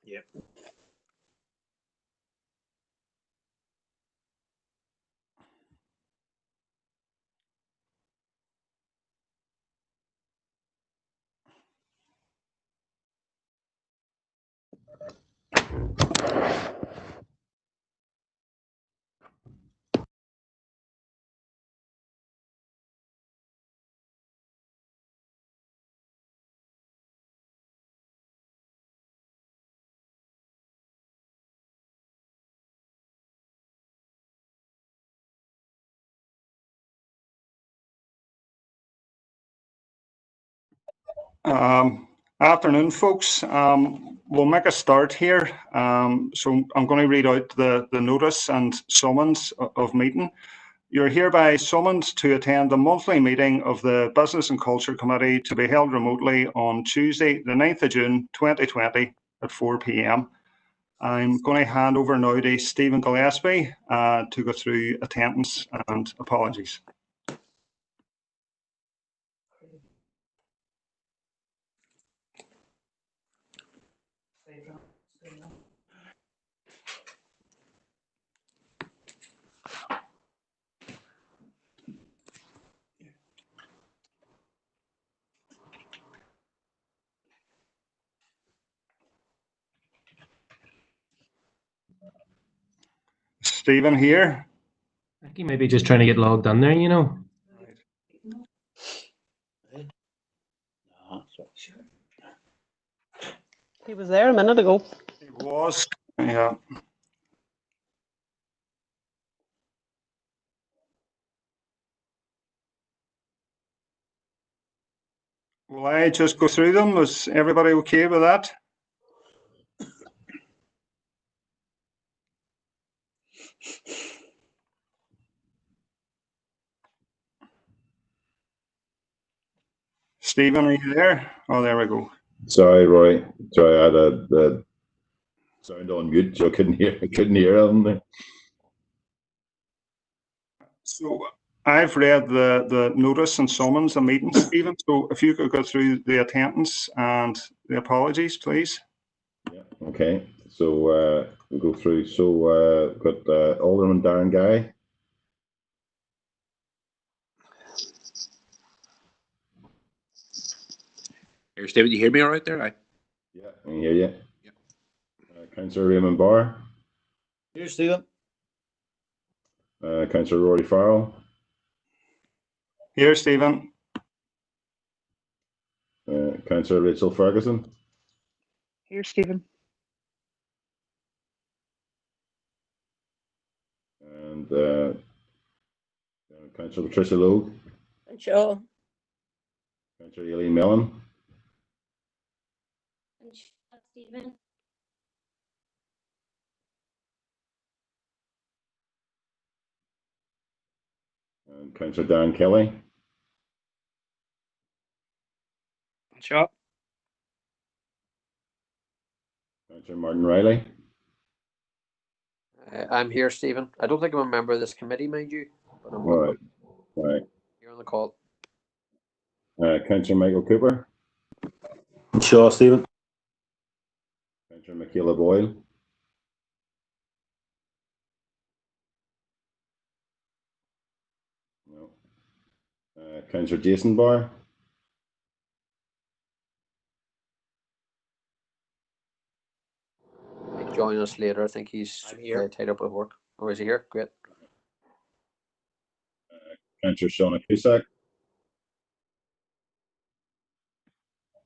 Yep. Afternoon, folks. We'll make a start here. So I'm going to read out the notice and summons of meeting. You're hereby summoned to attend the monthly meeting of the Business and Culture Committee to be held remotely on Tuesday, the 9th of June, 2020 at 4 p.m. I'm going to hand over now to Stephen Gillespie to go through attendance and apologies. Stephen here. I think he may be just trying to get logged in there, you know. He was there a minute ago. He was, yeah. Will I just go through them? Is everybody okay with that? Stephen, are you there? Oh, there we go. Sorry, Roy. Sorry, I had the sound on mute, so I couldn't hear anything. So I've read the notice and summons and meeting, Stephen. So if you could go through the attendance and the apologies, please. Yeah. Okay. So we'll go through. So got Alderman Darren Guy. Here, David, you hear me all right there? Yeah, I can hear you. Yeah. Councillor Raymond Barr. Here, Stephen. Councillor Rory Farrell. Here, Stephen. Councillor Rachel Ferguson. Here, Stephen. And Councillor Patricia Logue. Sure. Councillor Aileen Mellon. Stephen. And Councillor Dan Kelly. Sure. Councillor Martin Riley. I'm here, Stephen. I don't think I'm a member of this committee, mind you, but I'm All right. here on the call. Councillor Michael Cooper. Sure, Stephen. Councillor Michaela Boyle. No. Councillor Jason Barr. He'll join us later. I think he's tied up with work. Oh, is he here? Great. Councillor Shauna Cusack.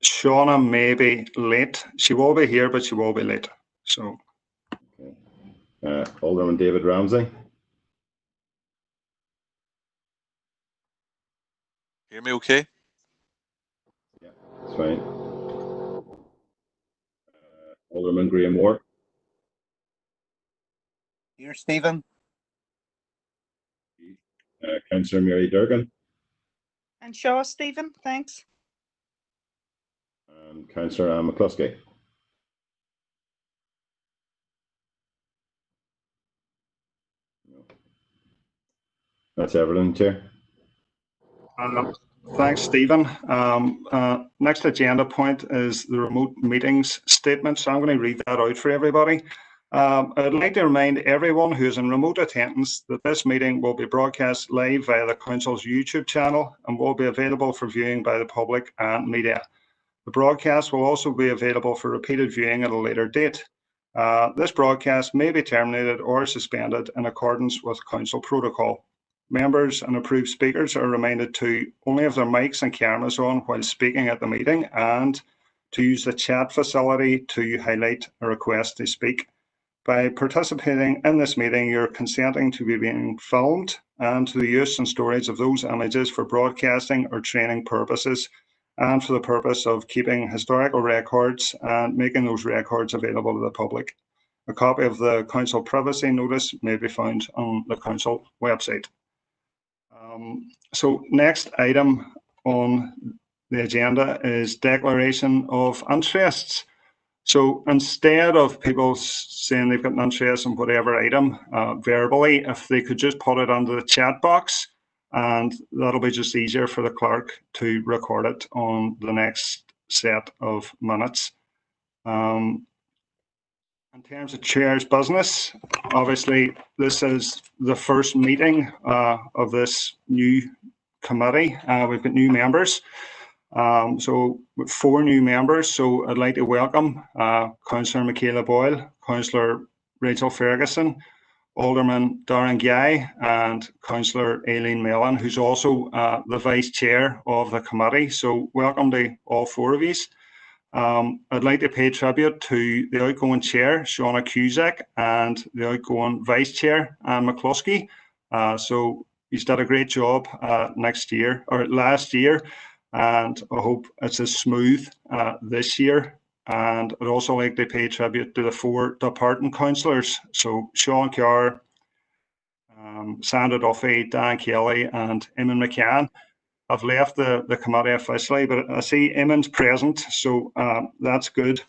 Shauna may be late. She will be here, but she will be late. So. Okay. Alderman David Ramsey. Hear me okay? Yeah, that's fine. Alderman Graham Ward. Here, Stephen. Councillor Mary Durgan. And Shaw, Stephen, thanks. And Councillor Anne McCluskey. No. That's everything, Chair. Thanks, Stephen. Next agenda point is the remote meetings statement. So I'm going to read that out for everybody. I'd like to remind everyone who is in remote attendance that this meeting will be broadcast live via the Council's YouTube channel and will be available for viewing by the public and media. The broadcast will also be available for repeated viewing at a later date. This broadcast may be terminated or suspended in accordance with Council protocol. Members and approved speakers are reminded to only have their mics and cameras on while speaking at the meeting and to use the chat facility to highlight a request to speak. By participating in this meeting, you're consenting to be being filmed and to the use and storage of those images for broadcasting or training purposes and for the purpose of keeping historical records and making those records available to the public. A copy of the Council privacy notice may be found on the Council website. So next item on the agenda is declaration of interests. So instead of people saying they've got an interest in whatever item verbally, if they could just put it under the chat box, and that'll be just easier for the clerk to record it on the next set of minutes. In terms of chair's business, obviously this is the first meeting of this new committee. We've got new members. So with 4 new members, so I'd like to welcome Councillor Michaela Boyle, Councillor Rachel Ferguson, Alderman Darren Guy and Councillor Aileen Mellon, who's also the Vice Chair of the committee. So welcome to all 4 of you. I'd like to pay tribute to the outgoing Chair, Shauna Cusack, and the outgoing Vice Chair, Anne McCluskey. So he's done a great job last year, and I hope it's as smooth this year. And I'd also like to pay tribute to the 4 departing councillors. So Sean Carr, Sandra Duffy, Dan Kelly, and Eamon McCann. I've left the committee officially, but I see Eamon's present, so that's good.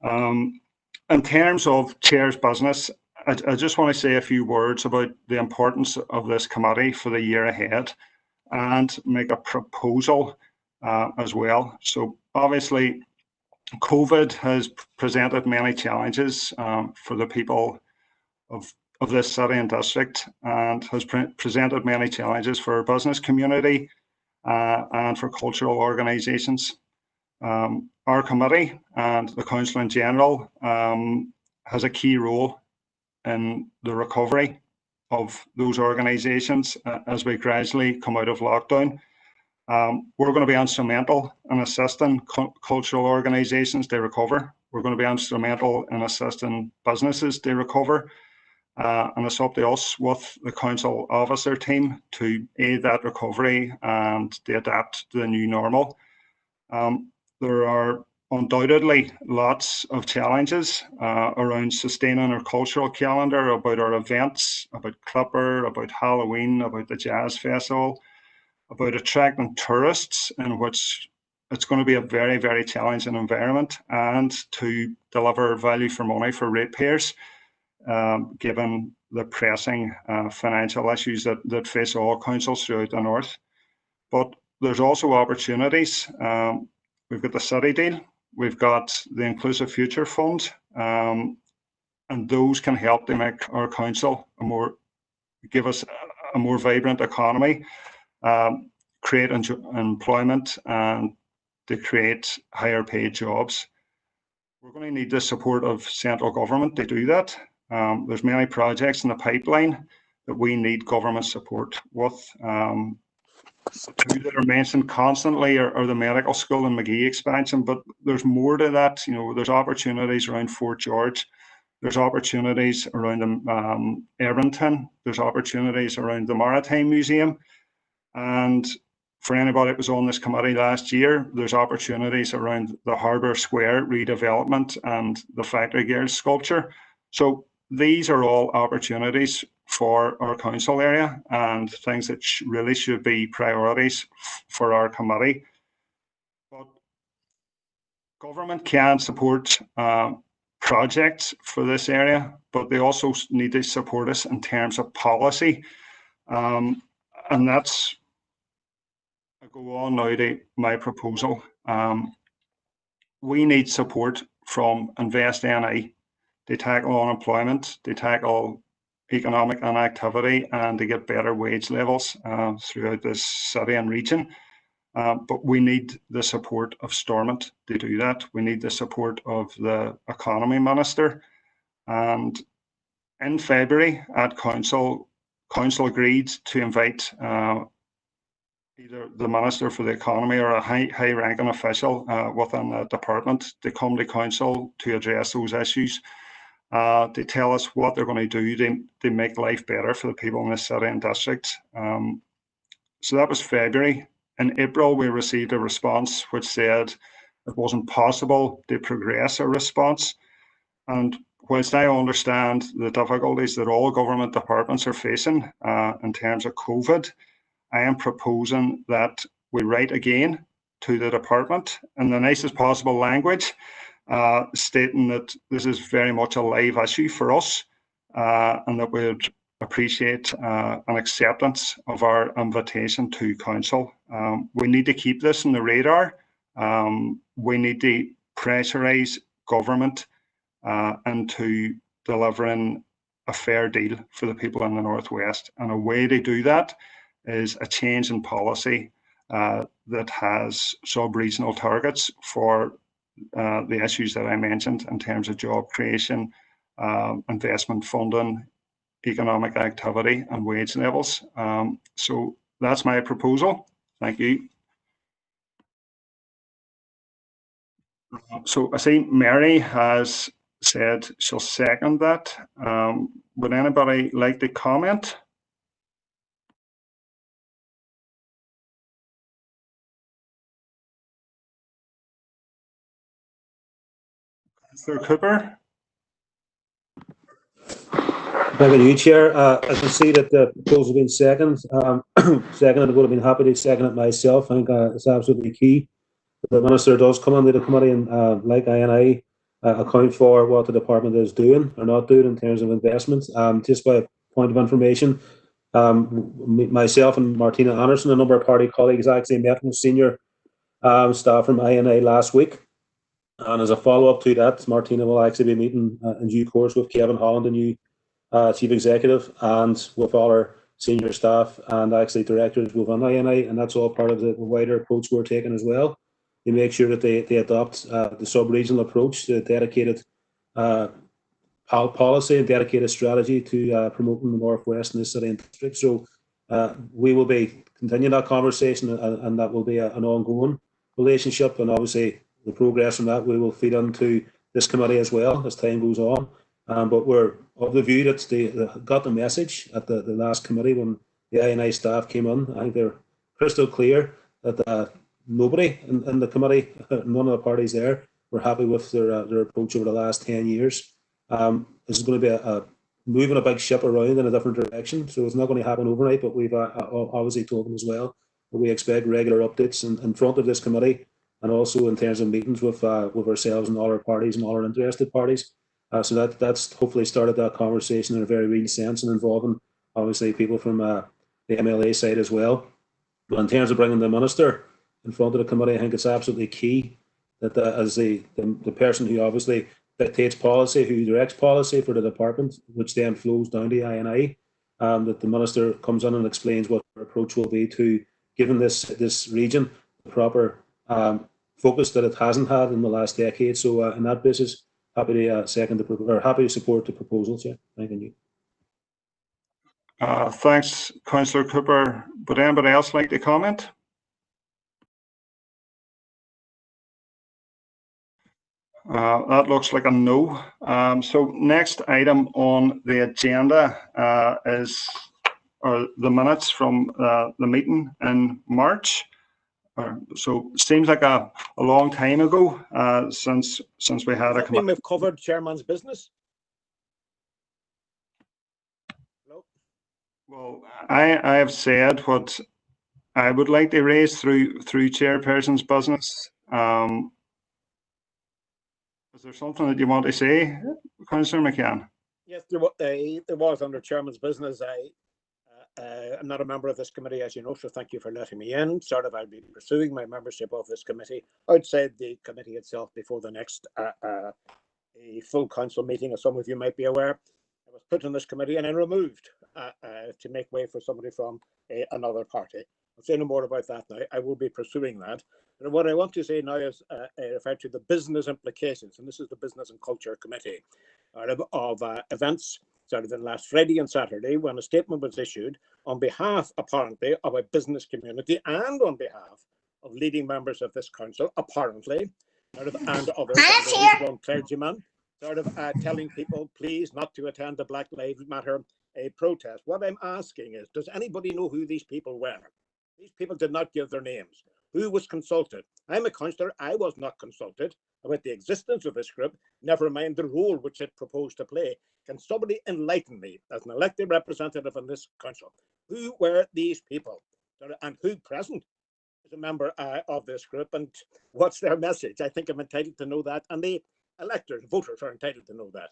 In terms of chair's business, I just want to say a few words about the importance of this committee for the year ahead and make a proposal as well. So obviously, COVID has presented many challenges for the people of this city and district, and has presented many challenges for our business community and for cultural organisations. Our committee and the Council in general has a key role in the recovery of those organisations as we gradually come out of lockdown. We're going to be instrumental in assisting cultural organisations to recover. We're going to be instrumental in assisting businesses to recover. And it's up to us with the council officer team to aid that recovery and to adapt to the new normal. There are undoubtedly lots of challenges around sustaining our cultural calendar, about our events, about Clipper, about Halloween, about the Jazz Festival, about attracting tourists, in which it's going to be a very, very challenging environment, and to deliver value for money for ratepayers, given the pressing financial issues that face all councils throughout the north. But there's also opportunities. We've got the city deal, we've got the Inclusive Future Fund, and those can help to make our council give us a more vibrant economy, create employment, and to create higher paid jobs. We're going to need the support of central government to do that. There's many projects in the pipeline that we need government support with. The 2 that are mentioned constantly are the medical school and McGee expansion, but there's more to that. You know, there's opportunities around Fort George, there's opportunities around Edmonton, there's opportunities around the Maritime Museum, and for anybody that was on this committee last year, there's opportunities around the Harbour Square redevelopment and the Factory Girls sculpture. So these are all opportunities for our council area and things that really should be priorities for our committee. But government can support projects for this area, but they also need to support us in terms of policy. And that's I go on now to my proposal. We need support from Invest NI to tackle unemployment, to tackle economic inactivity, and to get better wage levels throughout this city and region. But we need the support of Stormont to do that. We need the support of the Economy Minister. And in February at Council agreed to invite either the Minister for the Economy or a high-ranking official within the department to come to Council to address those issues, to tell us what they're going to do to make life better for the people in the city and district. So that was February. In April, we received a response which said it wasn't possible to progress a response. And whilst I understand the difficulties that all government departments are facing in terms of COVID, I am proposing that we write again to the department in the nicest possible language, stating that this is very much a live issue for us and that we would appreciate an acceptance of our invitation to Council. We need to keep this on the radar. We need to pressurise government into delivering a fair deal for the people in the Northwest. And a way to do that is a change in policy that has sub-regional targets for the issues that I mentioned in terms of job creation, investment funding, economic activity, and wage levels. So that's my proposal. Thank you. So I see Mary has said she'll second that. Would anybody like to comment? Councillor Cooper? Thank you, Chair. I can see that the proposal has been seconded. Seconded, I would have been happy to second it myself. I think it's absolutely key that the Minister does come onto the committee and, like INI, account for what the department is doing or not doing in terms of investments. Just by point of information, myself and Martina Anderson, a number of party colleagues, actually met with senior staff from INI last week. And as a follow-up to that, Martina will actually be meeting in due course with Kevin Holland, the new Chief Executive, and with all our senior staff and actually directors within INI, and that's all part of the wider approach we're taking as well, to make sure that they adopt the sub-regional approach, the dedicated policy and dedicated strategy to promoting the Northwest and the city and district. So we will be continuing that conversation, and that will be an ongoing relationship, and obviously the progress from that we will feed into this committee as well as time goes on. But we're of the view that they got the message at the last committee when the INI staff came in. I think they're crystal clear that nobody in the committee, none of the parties there, were happy with their approach over the last 10 years. This is going to be moving a big ship around in a different direction, so it's not going to happen overnight, but we've obviously told them as well that we expect regular updates in front of this committee, and also in terms of meetings with ourselves and all our parties and all our interested parties. So that's hopefully started that conversation in a very real sense and involving obviously people from the MLA side as well. But in terms of bringing the Minister in front of the committee, I think it's absolutely key that as the person who obviously dictates policy, who directs policy for the department, which then flows down to INI, that the Minister comes in and explains what their approach will be to giving this region the proper focus that it hasn't had in the last decade. So on that basis, happy to happy to support the proposal, Chair. Thank you. Thanks, Councillor Cooper. Would anybody else like to comment? That looks like a no. So next item on the agenda is the minutes from the meeting in March. So it seems like a long time ago since we had a committee. We've covered Chairman's business. No. Well, I have said what I would like to raise through Chairperson's business. Is there something that you want to say, Councillor McCann? Yes, there was under Chairman's business. I'm not a member of this committee, as you know, so thank you for letting me in. I'll be pursuing my membership of this committee outside the committee itself before the next a full council meeting, as some of you might be aware. I was put in this committee and then removed to make way for somebody from another party. I'll say no more about that now. I will be pursuing that. And what I want to say now is refer to the business implications, and this is the Business and Culture Committee of events started in last Friday and Saturday, when a statement was issued on behalf, apparently, of a business community and on behalf of leading members of this council, apparently, and others, and one clergyman, telling people, please, not to attend the Black Lives Matter protest. What I'm asking is, does anybody know who these people were? These people did not give their names. Who was consulted? I'm a councillor. I was not consulted about the existence of this group, never mind the role which it proposed to play. Can somebody enlighten me, as an elected representative in this council, who were these people and who present is a member of this group, and what's their message? I think I'm entitled to know that, and the electors, voters, are entitled to know that.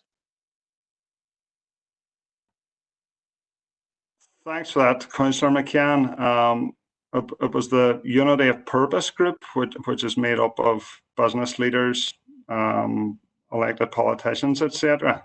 Thanks for that, Councillor McCann. It was the Unity of Purpose group, which is made up of business leaders, elected politicians, etc.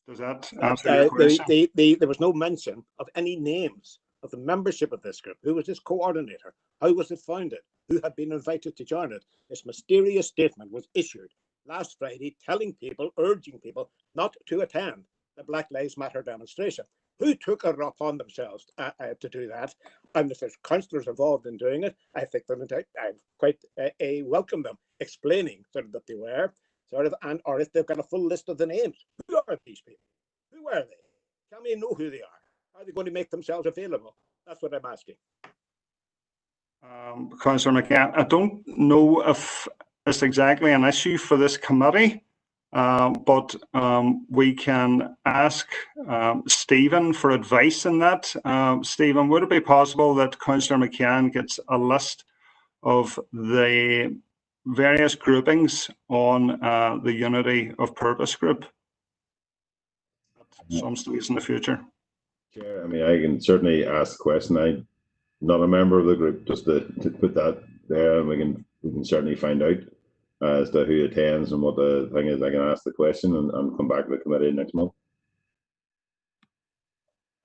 Does that answer your question? There was no mention of any names of the membership of this group. Who was its coordinator? How was it founded? Who had been invited to join it? This mysterious statement was issued last Friday, telling people, urging people not to attend the Black Lives Matter demonstration. Who took it upon themselves to do that? And if there's councillors involved in doing it, I think I quite welcome them explaining that they were, and or if they've got a full list of the names. Who are these people? Who are they? Tell me know who they are. Are they going to make themselves available? That's what I'm asking. Councillor McCann, I don't know if it's exactly an issue for this committee, but we can ask Stephen for advice in that. Stephen, would it be possible that Councillor McCann gets a list of the various groupings on the Unity of Purpose group at some stage in the future? Chair, I mean, I can certainly ask the question. I'm not a member of the group, just to put that there, and we can certainly find out as to who attends and what the thing is. I can ask the question and come back to the committee next month.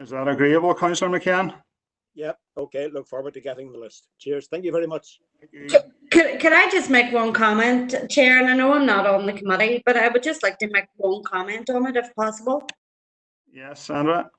Is that agreeable, Councillor McCann? Yep. Okay. Look forward to getting the list. Cheers. Thank you very much. Could I just make one comment, Chair? And I know I'm not on the committee, but I would just like to make one comment on it, if possible. Yes, Sandra.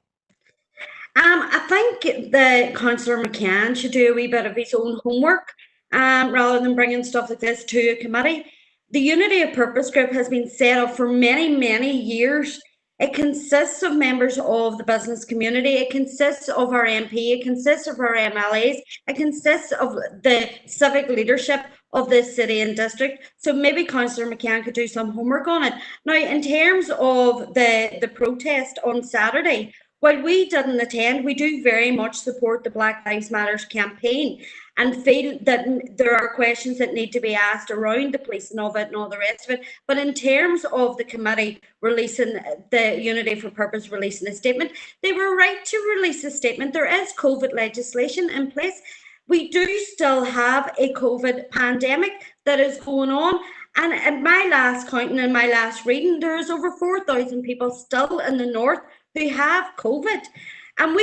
I think that Councillor McCann should do a wee bit of his own homework, rather than bringing stuff like this to a committee. The Unity of Purpose group has been set up for many, many years. It consists of members of the business community. It consists of our MP. It consists of our MLAs. It consists of the civic leadership of this city and district. So maybe Councillor McCann could do some homework on it. Now, in terms of the protest on Saturday, while we didn't attend, we do very much support the Black Lives Matter campaign and feel that there are questions that need to be asked around the policing of it and all the rest of it. But in terms of the committee releasing, the Unity for Purpose releasing a statement, they were right to release a statement. There is COVID legislation in place. We do still have a COVID pandemic that is going on. And at my last counting and my last reading, there is over 4,000 people still in the north who have COVID. And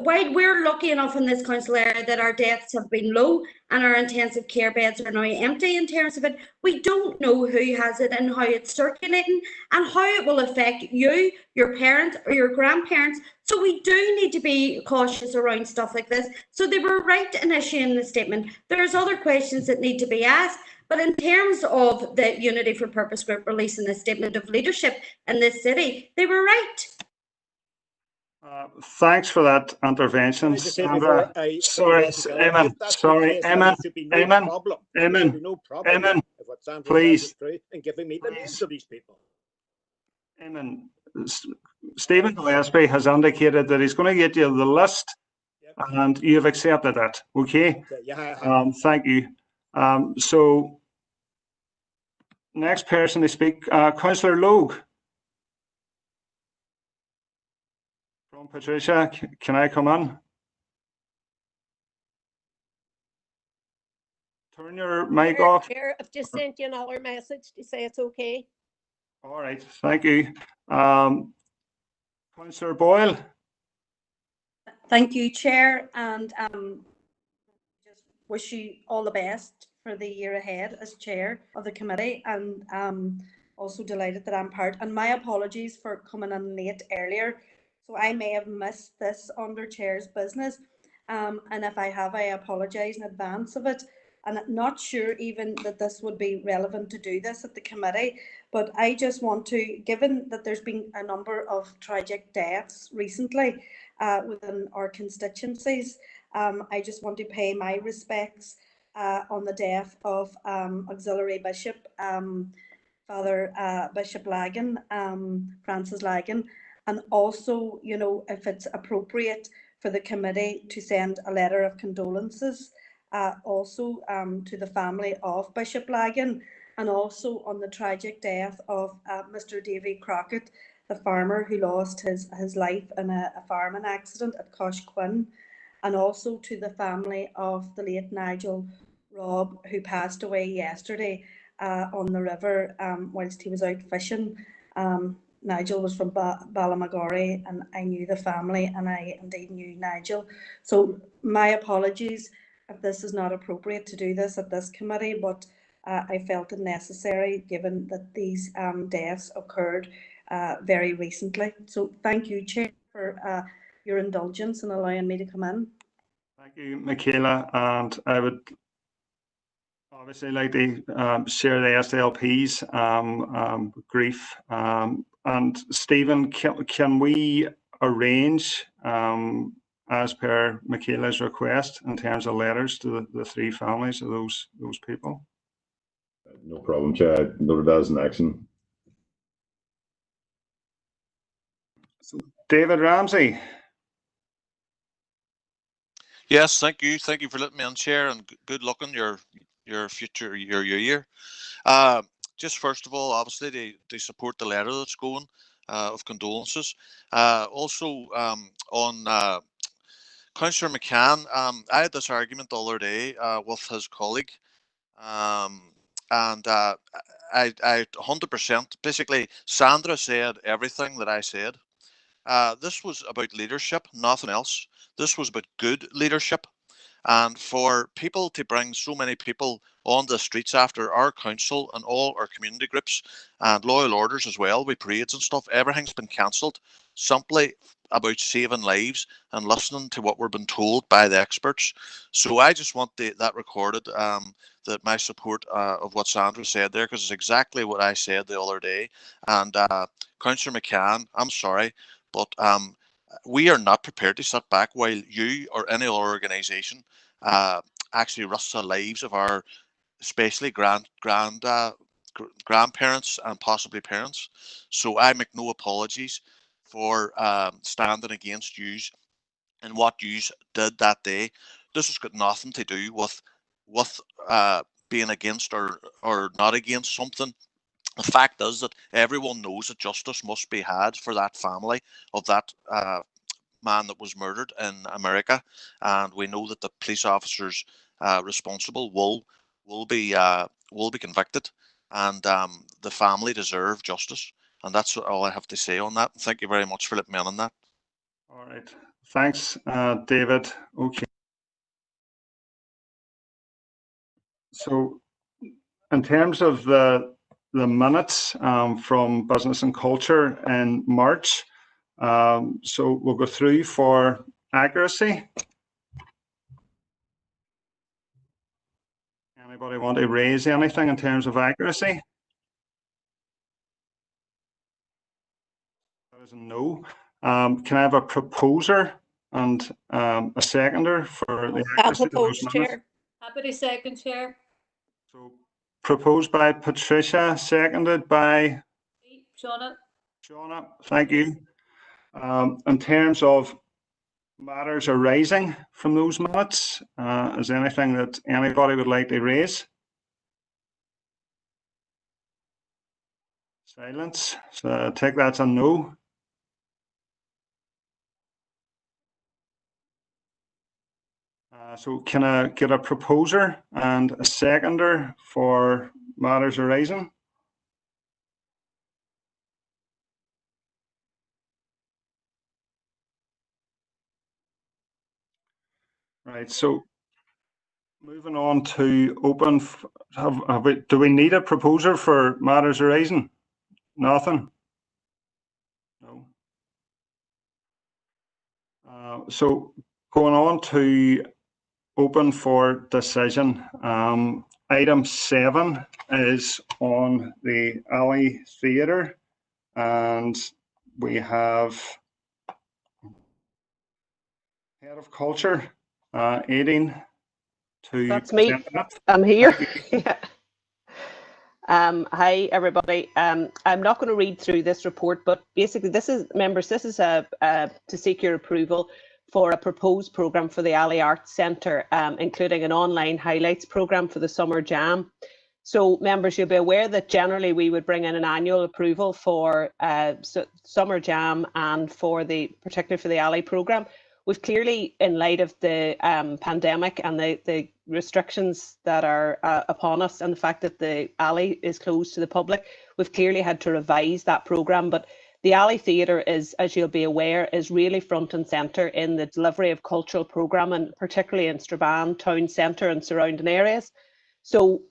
while we're lucky enough in this council area that our deaths have been low and our intensive care beds are now empty in terms of it, we don't know who has it and how it's circulating and how it will affect you, your parents or your grandparents. So we do need to be cautious around stuff like this. So they were right in issuing the statement. There's other questions that need to be asked. But in terms of the Unity for Purpose group releasing a statement of leadership in this city, they were right. Thanks for that intervention, Sandra. Sorry, Eamon. Sorry, Eamon. Eamon, please. And giving me the names of these people. Eamon, Stephen Gillespie has indicated that he's going to get you the list, and you've accepted that. Okay. Thank you. So, next person to speak, Councillor Logue on, Patricia. Can I come in? Turn your mic off. Chair, I've just sent you another message to say it's okay. All right, thank you. Councillor Boyle. Thank you, Chair, and just wish you all the best for the year ahead as Chair of the committee, and also delighted that I'm part. And my apologies for coming in late earlier, so I may have missed this under Chair's business, and if I have, I apologise in advance of it. And I'm not sure even that this would be relevant to do this at the committee, but I just want to, given that there's been a number of tragic deaths recently within our constituencies, I just want to pay my respects on the death of Auxiliary Bishop, Father Bishop Lagan, Francis Lagan, and also, you know, if it's appropriate for the committee to send a letter of condolences also to the family of Bishop Lagan, and also on the tragic death of Mr. Davy Crockett, the farmer who lost his life in a farming accident at Coshquin, and also to the family of the late Nigel Robb, who passed away yesterday on the river whilst he was out fishing. Nigel was from Ballamagorry, and I knew the family, and I indeed knew Nigel. So my apologies if this is not appropriate to do this at this committee, but I felt it necessary given that these deaths occurred very recently. So thank you, Chair, for your indulgence in allowing me to come in. Thank you, Michaela, and I would obviously like to share the SLP's grief. And Stephen, can we arrange, as per Michaela's request, in terms of letters to the three families of those people? No problem, Chair. I noted that as an action. So, David Ramsey. Yes, thank you. Thank you for letting me on, Chair, and good luck on your future, your year. Just first of all, obviously, they support the letter that's going of condolences. Also, on Councillor McCann, I had this argument the other day with his colleague, and I 100%, basically, Sandra said everything that I said. This was about leadership, nothing else. This was about good leadership. And for people to bring so many people on the streets after our council and all our community groups and loyal orders as well, with parades and stuff, everything's been cancelled simply about saving lives and listening to what we're being told by the experts. So I just want that recorded, that my support of what Sandra said there, because it's exactly what I said the other day. And Councillor McCann, I'm sorry, but we are not prepared to sit back while you or any other organisation actually risks the lives of our, especially grandparents and possibly parents. So I make no apologies for standing against you and what you did that day. This has got nothing to do with being against or not against something. The fact is that everyone knows that justice must be had for that family of that man that was murdered in America, and we know that the police officers responsible will be convicted, and the family deserve justice, and that's all I have to say on that. Thank you very much for letting me on that. All right, thanks, David. Okay. So, in terms of the minutes from Business and Culture in March, so we'll go through for accuracy. Anybody want to raise anything in terms of accuracy? That is a no. Can I have a proposer and a seconder for the I'll accuracy of those propose, minutes? Chair. Happy to second, Chair. So, proposed by Patricia, seconded by Shauna. Shauna. Thank you. In terms of matters arising from those minutes, is there anything that anybody would like to raise? Silence. So I take that's a no. So can I get a proposer and a seconder for matters arising? Right, so moving on to open, do we need a proposer for matters arising? Nothing? No. So going on to open for decision. Item 7 is on the Alley Theatre, and we have Head of Culture, Aideen, to That's me. present that. I'm here. Thank you. Yeah. Hi everybody. I'm not going to read through this report, but basically this is, members, this is to seek your approval for a proposed programme for the Alley Arts Centre, including an online highlights programme for the Summer Jam. So members, you'll be aware that generally we would bring in an annual approval for Summer Jam and particularly for the Alley programme. We've clearly, in light of the pandemic and the restrictions that are upon us and the fact that the Alley is closed to the public, we've clearly had to revise that programme. But the Alley Theatre is, as you'll be aware, is really front and centre in the delivery of cultural programming, particularly in Strabane town centre and surrounding areas. So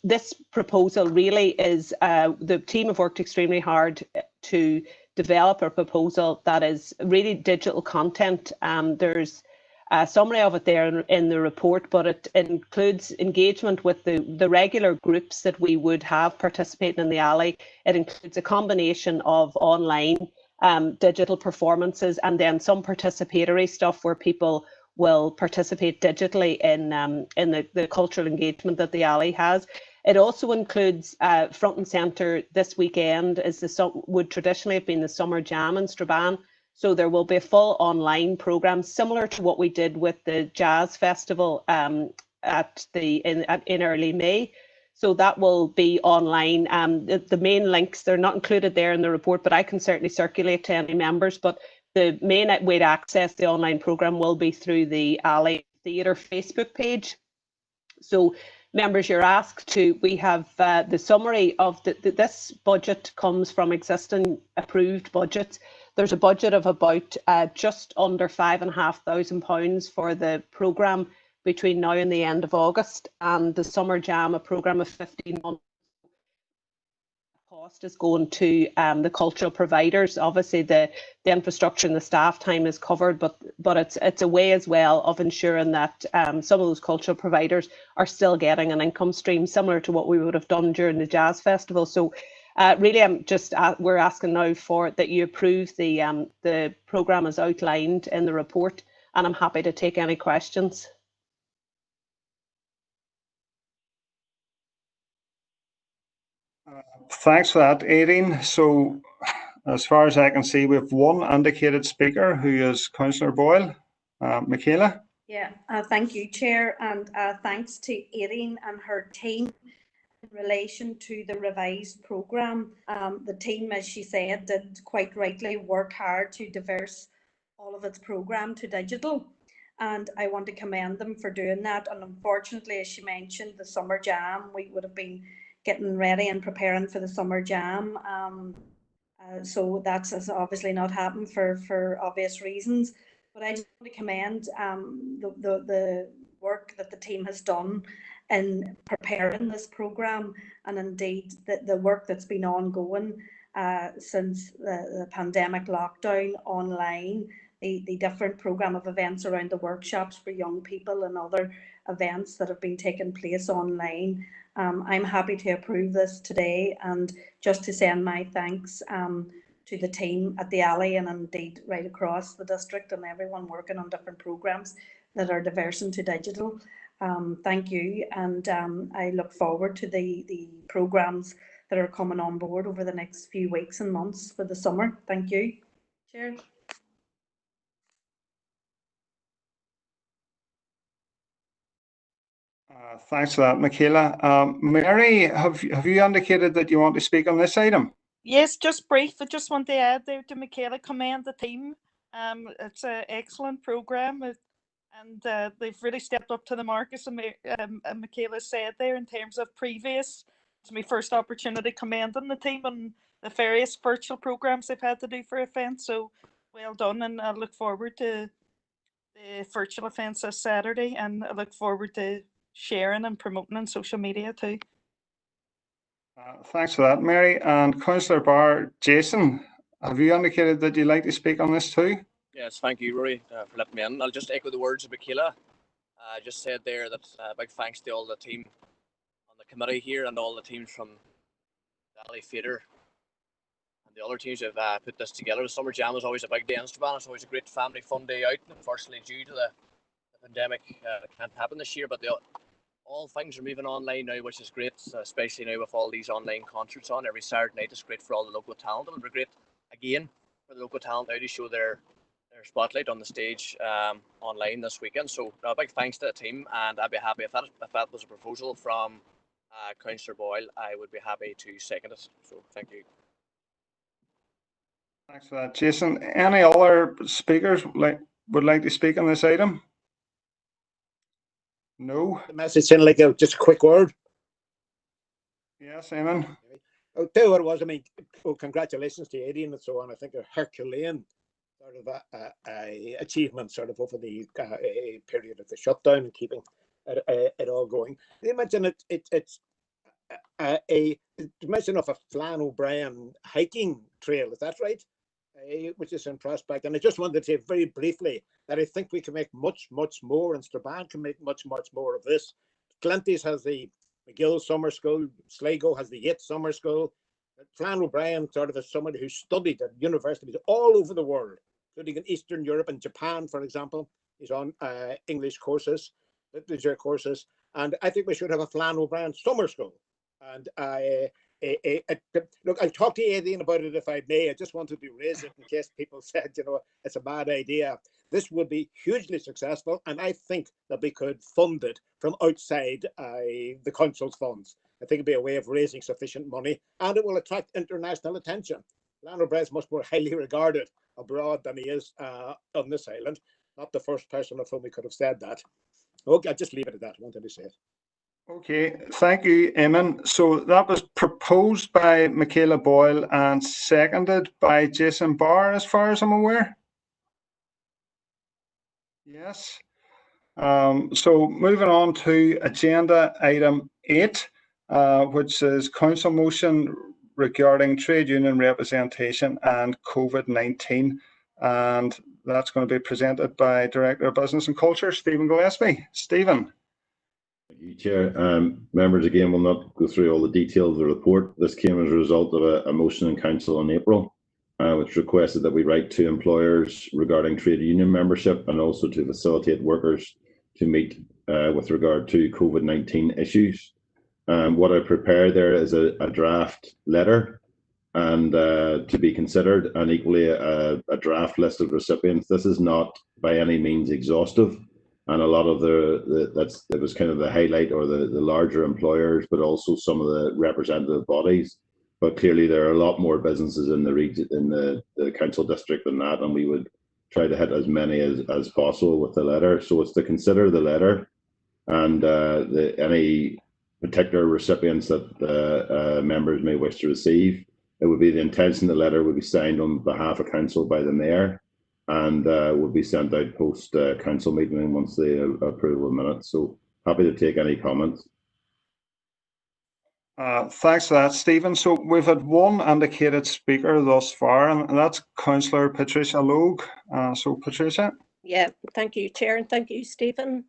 this proposal really is, the team have worked extremely hard to develop a proposal that is really digital content. There's a summary of it there in the report, but it includes engagement with the regular groups that we would have participating in the Alley. It includes a combination of online digital performances and then some participatory stuff where people will participate digitally in the cultural engagement that the Alley has. It also includes front and centre this weekend would traditionally have been the Summer Jam in Strabane. So there will be a full online programme similar to what we did with the Jazz Festival in early May. So that will be online. The main links, they're not included there in the report, but I can certainly circulate to any members. But the main way to access the online programme will be through the Alley Theatre Facebook page. So members, you're asked to, we have the summary of this budget comes from existing approved budgets. There's a budget of about just under £5,500 for the programme between now and the end of August, and the Summer Jam, a programme of 15 months. Cost is going to the cultural providers. Obviously the infrastructure and the staff time is covered, but it's a way as well of ensuring that some of those cultural providers are still getting an income stream similar to what we would have done during the Jazz Festival. So really we're asking now for that you approve the programme as outlined in the report, and I'm happy to take any questions. Thanks for that, Aideen. So as far as I can see, we have one indicated speaker who is Councillor Boyle. Michaela? Yeah, thank you, Chair, and thanks to Aideen and her team in relation to the revised programme. The team, as she said, did quite rightly work hard to diverse all of its programme to digital, and I want to commend them for doing that. And unfortunately, as she mentioned, the Summer Jam, we would have been getting ready and preparing for the Summer Jam. So that's obviously not happened for obvious reasons. But I just want to commend the work that the team has done in preparing this programme, and indeed the work that's been ongoing since the pandemic lockdown online, the different programme of events around the workshops for young people and other events that have been taking place online. I'm happy to approve this today, and just to send my thanks to the team at the Alley and indeed right across the district and everyone working on different programmes that are diversion to digital. Thank you, and I look forward to the programmes that are coming on board over the next few weeks and months for the summer. Thank you. Chair. Thanks for that, Michaela. Mary, have you indicated that you want to speak on this item? Yes, just brief. I just want to add there to Michaela, commend the team. It's an excellent programme. and they've really stepped up to the mark, as Michaela said there, in terms of previous. It's my first opportunity commending the team on the various virtual programs they've had to do for events. So well done, and I look forward to the virtual events this Saturday, and I look forward to sharing and promoting on social media too. Thanks for that, Mary. And Councillor Barr, Jason, have you indicated that you'd like to speak on this too? Yes, thank you, Rory, for letting me in. I'll just echo the words of Michaela. I just said there that big thanks to all the team on the committee here and all the teams from the Alley Theatre and the other teams who have put this together. The Summer Jam is always a big day in Strabane. It's always a great family fun day out. Unfortunately, due to the pandemic, it can't happen this year, but all things are moving online now, which is great, especially now with all these online concerts on every Saturday night. It's great for all the local talent. It would be great again for the local talent now to show their spotlight on the stage online this weekend. So a big thanks to the team, and I'd be happy if that was a proposal from Councillor Boyle. I would be happy to second it. So thank you. Thanks for that, Jason. Any other speakers would like to speak on this item? No. The message in just a quick word. Yes, Eamon. I'll tell you what it was. I mean, congratulations to Aidan and so on. I think a Herculean sort of a achievement sort of over the period of the shutdown and keeping it all going. They mentioned it's a mention of a Flann O'Brien hiking trail. Is that right? Which is in prospect. And I just wanted to say very briefly that I think we can make much more, and Strabane can make much more of this. Glenties has the McGill Summer School, Sligo has the Yates Summer School. Flann O'Brien sort of is somebody who studied at universities all over the world, including in Eastern Europe and Japan, for example. He's on English courses, literature courses, and I think we should have a Flann O'Brien Summer School. And look, I'll talk to Aidan about it if I may. I just wanted to raise it in case people said, it's a bad idea. This would be hugely successful, and I think that we could fund it from outside the council's funds. I think it'd be a way of raising sufficient money, and it will attract international attention. Flann O'Brien is much more highly regarded abroad than he is on this island. Not the first person of whom we could have said that. Okay, I'll just leave it at that. I wanted to say it. Okay, thank you, Eamon. So that was proposed by Michaela Boyle and seconded by Jason Barr, as far as I'm aware. Yes. So moving on to agenda item 8, which is council motion regarding trade union representation and COVID-19. And that's going to be presented by Director of Business and Culture, Stephen Gillespie. Stephen. Thank you, Chair. Members, again, will not go through all the details of the report. This came as a result of a motion in Council in April, which requested that we write to employers regarding trade union membership and also to facilitate workers to meet with regard to COVID-19 issues. What I prepared there is a draft letter and to be considered, and equally a draft list of recipients. This is not by any means exhaustive. And a lot of that was kind of the highlight, or the larger employers, but also some of the representative bodies. But clearly there are a lot more businesses in the region, in the council district than that, and we would try to hit as many as possible with the letter. So it's to consider the letter and any particular recipients that members may wish to receive. It would be the intention the letter would be signed on behalf of council by the mayor, and will be sent out post council meeting once they approve the minutes. So happy to take any comments. Thanks for that, Stephen. So we've had one indicated speaker thus far, and that's Councillor Patricia Logue. So Patricia. Yeah, thank you, Chair, and thank you, Stephen.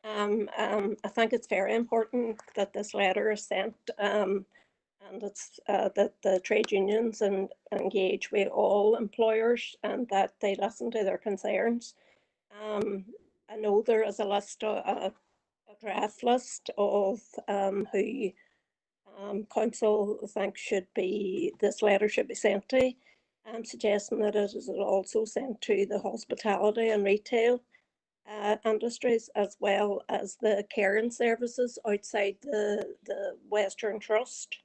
I think it's very important that this letter is sent, and it's that the trade unions engage with all employers and that they listen to their concerns. I know there is a list, a draft list of who council thinks this letter should be sent to. I'm suggesting that it is also sent to the hospitality and retail industries, as well as the caring services outside the Western Trust.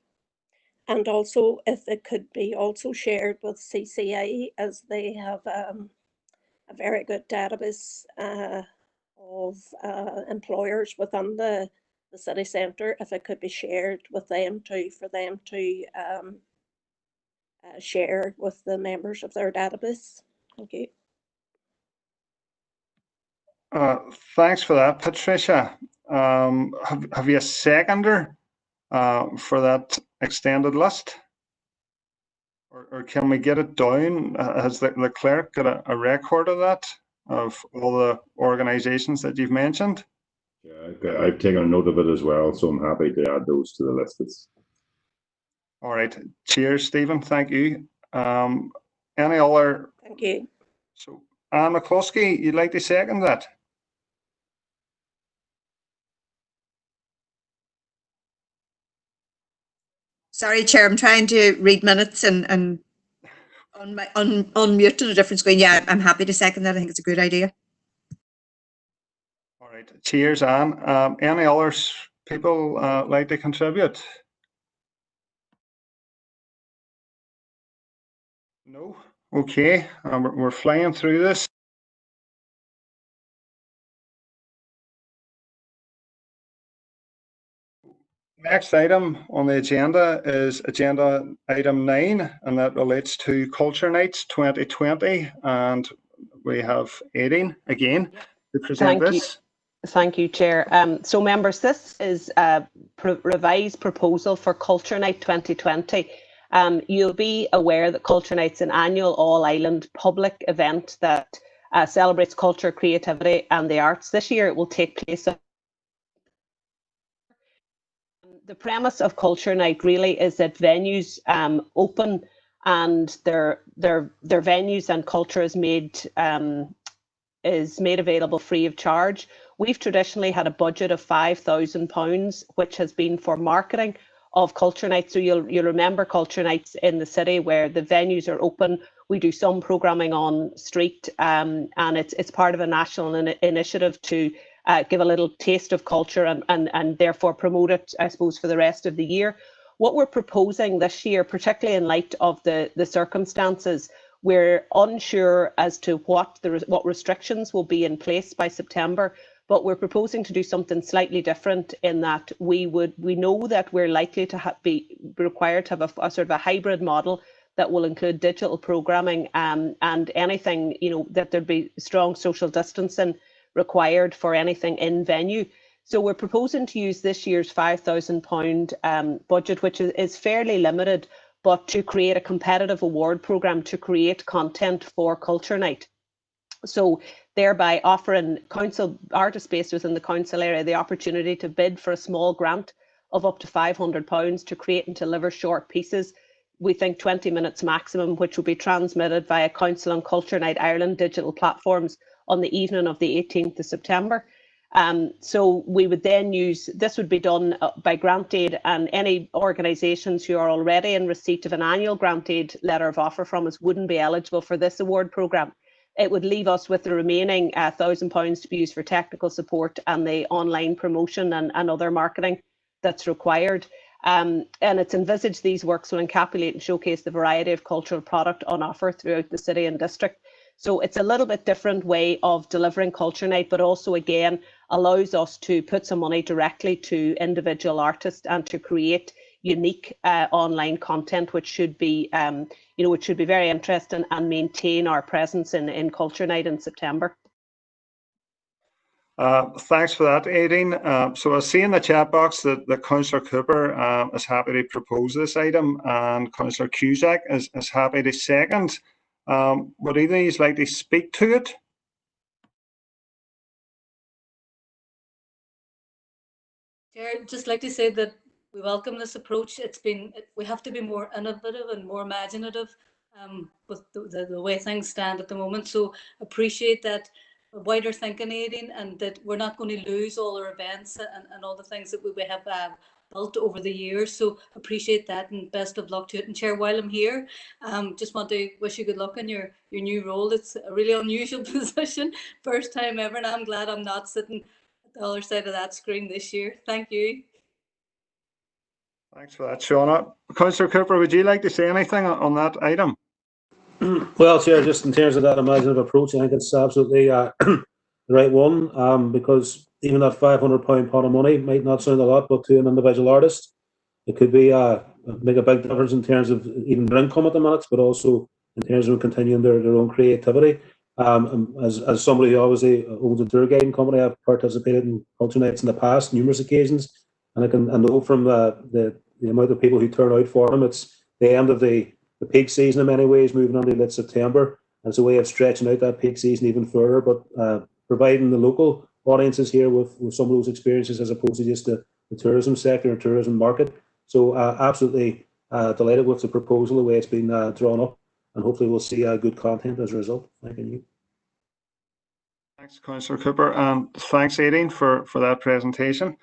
And also, if it could be also shared with CCI, as they have a very good database of employers within the city centre, if it could be shared with them too, for them to share with the members of their database. Thank you. Thanks for that, Patricia. Have you a seconder for that extended list? Or can we get it down? Has the clerk got a record of that, of all the organisations that you've mentioned? Yeah, I've taken a note of it as well, so I'm happy to add those to the list. All right. Cheers, Stephen. Thank you. Any other? Thank you. So, Anne McCluskey, you'd like to second that? Sorry, Chair, I'm trying to read minutes and unmute on a different screen. Yeah, I'm happy to second that. I think it's a good idea. All right. Cheers, Anne. Any others people like to contribute? No? Okay. We're flying through this. Next item on the agenda is agenda item 9, and that relates to Culture Nights 2020. And we have Aideen again to present this. Thank you, Chair. So, members, this is a revised proposal for Culture Night 2020. You'll be aware that Culture Night's an annual all-island public event that celebrates culture, creativity and the arts. This year it will take place. The premise of Culture Night really is that venues open and their venues and culture is made available free of charge. We've traditionally had a budget of £5,000, which has been for marketing of Culture Nights. So you'll remember Culture Nights in the city where the venues are open. We do some programming on street, and it's part of a national initiative to give a little taste of culture and therefore promote it, I suppose, for the rest of the year. What we're proposing this year, particularly in light of the circumstances, we're unsure as to what restrictions will be in place by September, but we're proposing to do something slightly different in that we know that we're likely to be required to have a sort of a hybrid model that will include digital programming and anything, that there'd be strong social distancing required for anything in venue. So we're proposing to use this year's £5,000 budget, which is fairly limited, but to create a competitive award programme to create content for Culture Night. So thereby offering council artists based within the council area the opportunity to bid for a small grant of up to £500 to create and deliver short pieces. We think 20 minutes maximum, which will be transmitted via Council on Culture Night Ireland digital platforms on the evening of the 18th of September. So we would then this would be done by grant aid, and any organisations who are already in receipt of an annual grant aid letter of offer from us wouldn't be eligible for this award programme. It would leave us with the remaining £1,000 to be used for technical support and the online promotion and other marketing that's required. And it's envisaged these works will encapsulate and showcase the variety of cultural product on offer throughout the city and district. So it's a little bit different way of delivering Culture Night, but also again allows us to put some money directly to individual artists and to create unique online content, which should be, which should be very interesting and maintain our presence in Culture Night in September. Thanks for that, Aideen. So I see in the chat box that Councillor Cooper is happy to propose this item, and Councillor Cusack is happy to second. Would either of you like to speak to it? Chair, I'd just like to say that we welcome this approach. We have to be more innovative and more imaginative with the way things stand at the moment. So appreciate that wider thinking, Aideen, and that we're not going to lose all our events and all the things that we have built over the years. So appreciate that, and best of luck to it. And Chair, while I'm here, just want to wish you good luck in your new role. It's a really unusual position, first time ever, and I'm glad I'm not sitting at the other side of that screen this year. Thank you. Thanks for that, Shauna. Councillor Cooper, would you like to say anything on that item? Well, Chair, just in terms of that imaginative approach, I think it's absolutely right one, because even that £500 pot of money might not sound a lot, but to an individual artist, it could be make a big difference in terms of even their income at the minute, but also in terms of continuing their own creativity. As somebody who obviously owns a tour guiding company, I've participated in culture nights in the past, numerous occasions, and I know from the amount of people who turn out for them, it's the end of the peak season in many ways, moving on to late September. And it's a way of stretching out that peak season even further, but providing the local audiences here with some of those experiences as opposed to just the tourism sector or tourism market. So absolutely delighted with the proposal, the way it's been drawn up, and hopefully we'll see good content as a result. Thank you. Thanks, Councillor Cooper, and thanks, Aideen, for that presentation.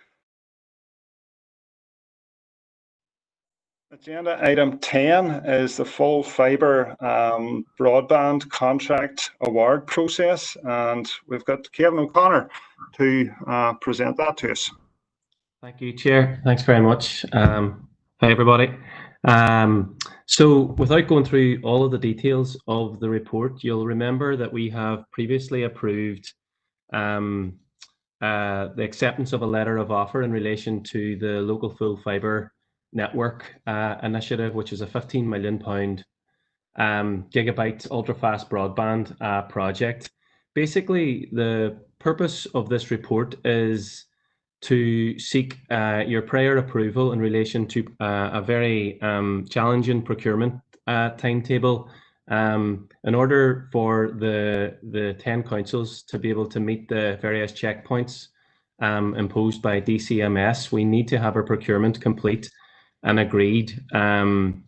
Agenda item 10 is the full fibre broadband contract award process, and we've got Kevin O'Connor to present that to us. Thank you, Chair. Thanks very much. Hi, everybody. So without going through all of the details of the report, you'll remember that we have previously approved the acceptance of a letter of offer in relation to the local full fibre network initiative, which is a £15 million gigabyte ultra-fast broadband project. Basically, the purpose of this report is to seek your prior approval in relation to a very challenging procurement timetable in order for the 10 councils to be able to meet the various checkpoints imposed by DCMS. We need to have our procurement complete and agreed in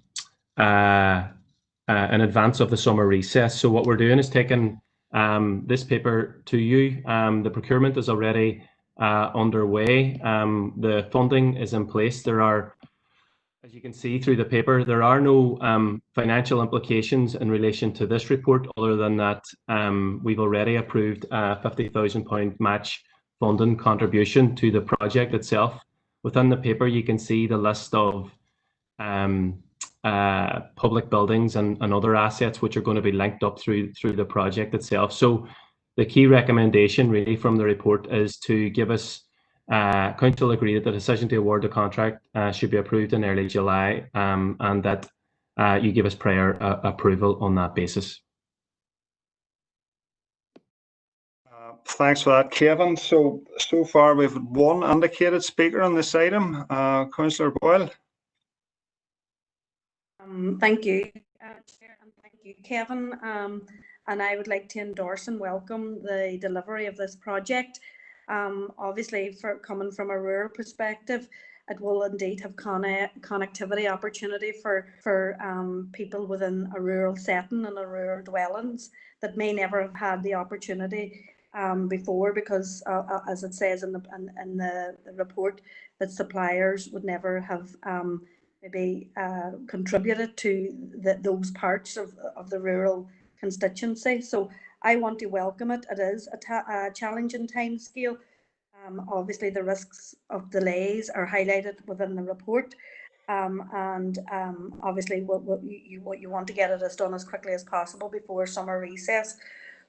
advance of the summer recess. So what we're doing is taking this paper to you. The procurement is already underway. The funding is in place. There are, as you can see through the paper, there are no financial implications in relation to this report other than that we've already approved a £50,000 match funding contribution to the project itself. Within the paper, you can see the list of public buildings and other assets which are going to be linked up through the project itself. So the key recommendation really from the report is to give us council agree that the decision to award the contract should be approved in early July, and that you give us prior approval on that basis. Thanks for that, Kevin. So far we've one indicated speaker on this item, Councillor Boyle. Thank you, Chair, and thank you, Kevin. And I would like to endorse and welcome the delivery of this project. Obviously, coming from a rural perspective, it will indeed have connectivity opportunity for people within a rural setting and a rural dwellings that may never have had the opportunity before, because as it says in the report, that suppliers would never have maybe contributed to those parts of the rural constituency. So I want to welcome it. It is a challenging time scale. Obviously, the risks of delays are highlighted within the report, and obviously what you want to get it as done as quickly as possible before summer recess.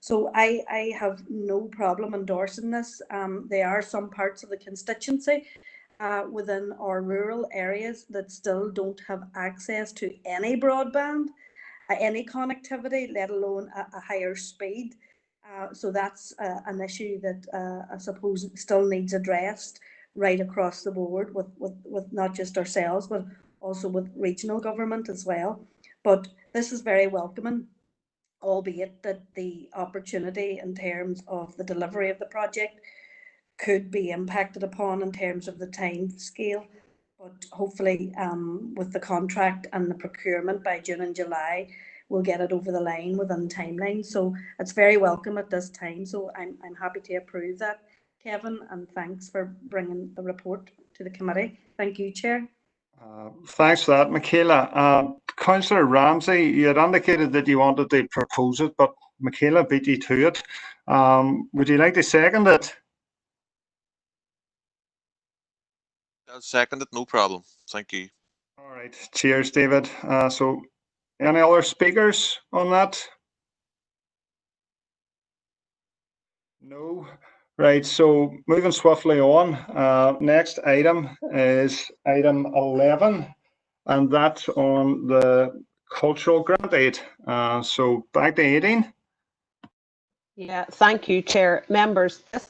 So I have no problem endorsing this. There are some parts of the constituency within our rural areas that still don't have access to any broadband, any connectivity, let alone a higher speed. So that's an issue that I suppose still needs addressed right across the board with not just ourselves, but also with regional government as well. But this is very welcoming, albeit that the opportunity in terms of the delivery of the project could be impacted upon in terms of the time scale. But hopefully with the contract and the procurement by June and July, we'll get it over the line within timeline. So it's very welcome at this time. So I'm happy to approve that, Kevin, and thanks for bringing the report to the committee. Thank you, Chair. Thanks for that, Michaela. Councillor Ramsey, you had indicated that you wanted to propose it, but Michaela beat you to it. Would you like to second it? I'll second it, no problem. Thank you. All right. Cheers, David. So any other speakers on that? No. Right, so moving swiftly on, next item is item 11, and that's on the cultural grant aid. So back to Aideen. Yeah, thank you, Chair. Members, this is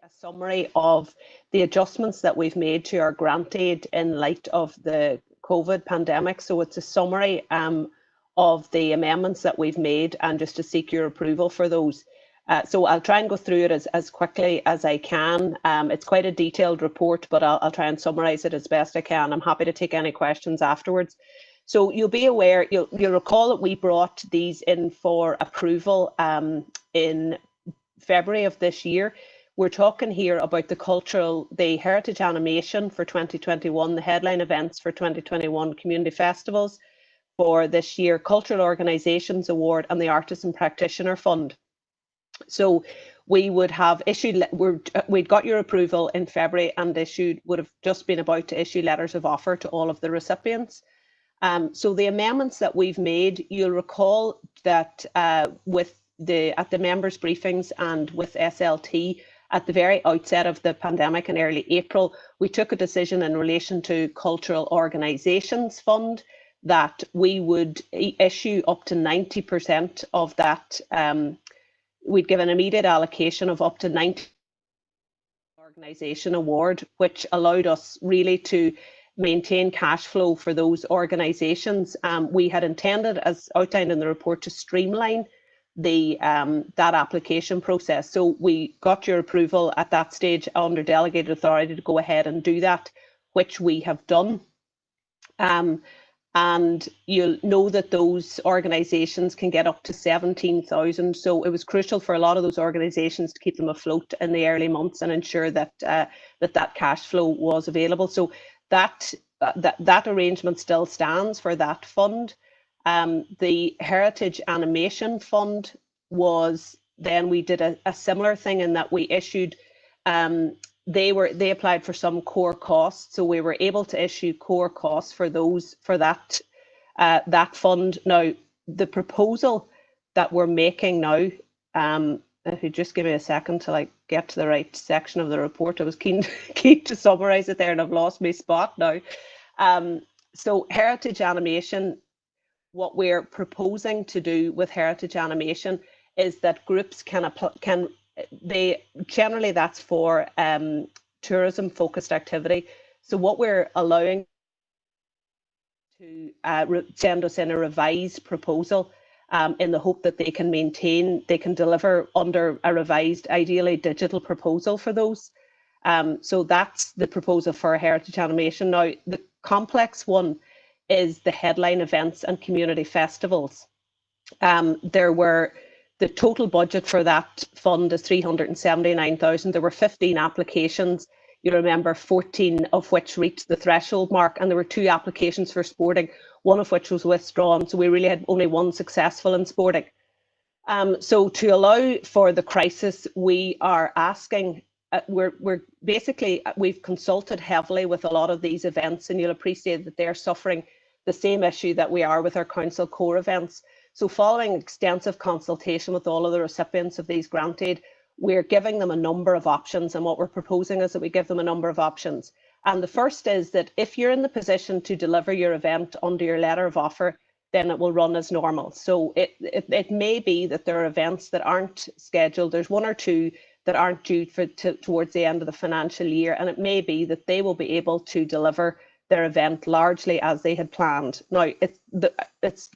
a summary of the adjustments that we've made to our grant aid in light of the COVID pandemic. So it's a summary of the amendments that we've made, and just to seek your approval for those. So I'll try and go through it as quickly as I can. It's quite a detailed report, but I'll try and summarise it as best I can. I'm happy to take any questions afterwards. So you'll be aware, you'll recall that we brought these in for approval in February of this year. We're talking here about the heritage animation for 2021, the headline events for 2021 community festivals for this year, Cultural Organisations Award, and the Artisan Practitioner Fund. So we would have issued, we'd got your approval in February and would have just been about to issue letters of offer to all of the recipients. So the amendments that we've made, you'll recall that at the members' briefings and with SLT at the very outset of the pandemic in early April, we took a decision in relation to Cultural Organisations Fund that we would issue up to 90% of that. We'd give an immediate allocation of up to 90 organisation award, which allowed us really to maintain cash flow for those organisations. We had intended, as outlined in the report, to streamline that application process. So we got your approval at that stage under delegated authority to go ahead and do that, which we have done. And you'll know that those organisations can get up to 17,000. So it was crucial for a lot of those organisations to keep them afloat in the early months and ensure that that cash flow was available. So that arrangement still stands for that fund. The Heritage Animation Fund was then, we did a similar thing in that we issued, they applied for some core costs, so we were able to issue core costs for that fund. Now, the proposal that we're making now, if you just give me a second till I get to the right section of the report, I was keen to summarise it there and I've lost my spot now. So Heritage Animation, what we're proposing to do with Heritage Animation is that groups generally that's for tourism focused activity. So what we're allowing to send us in a revised proposal in the hope that they can deliver under a revised, ideally digital proposal for those. So that's the proposal for Heritage Animation. Now, the complex one is the headline events and community festivals. The total budget for that fund is 379,000. There were 15 applications. You remember 14 of which reached the threshold mark, and there were 2 applications for sporting, one of which was withdrawn. So we really had only one successful in sporting. So to allow for the crisis, we are asking, we've consulted heavily with a lot of these events, and you'll appreciate that they're suffering the same issue that we are with our council core events. So following extensive consultation with all of the recipients of these grant aid, we're giving them a number of options, and what we're proposing is that we give them a number of options. And the first is that if you're in the position to deliver your event under your letter of offer, then it will run as normal. So it may be that there are events that aren't scheduled. There's 1 or 2 that aren't due towards the end of the financial year, and it may be that they will be able to deliver their event largely as they had planned. Now, it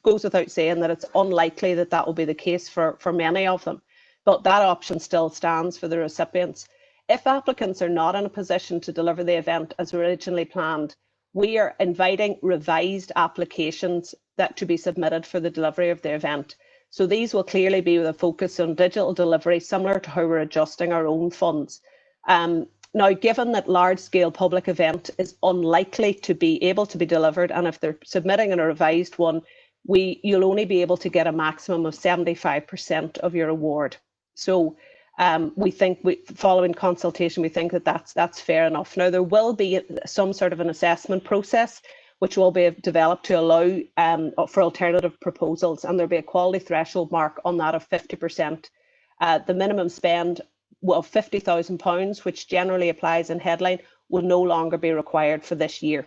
goes without saying that it's unlikely that that will be the case for many of them, but that option still stands for the recipients. If applicants are not in a position to deliver the event as originally planned, we are inviting revised applications to be submitted for the delivery of the event. So these will clearly be with a focus on digital delivery, similar to how we're adjusting our own funds. Now, given that large-scale public event is unlikely to be able to be delivered, and if they're submitting in a revised one, you'll only be able to get a maximum of 75% of your award. So we think, following consultation, we think that that's fair enough. Now, there will be some sort of an assessment process which will be developed to allow for alternative proposals, and there'll be a quality threshold mark on that of 50%. the minimum spend of £50,000, which generally applies in headline, will no longer be required for this year.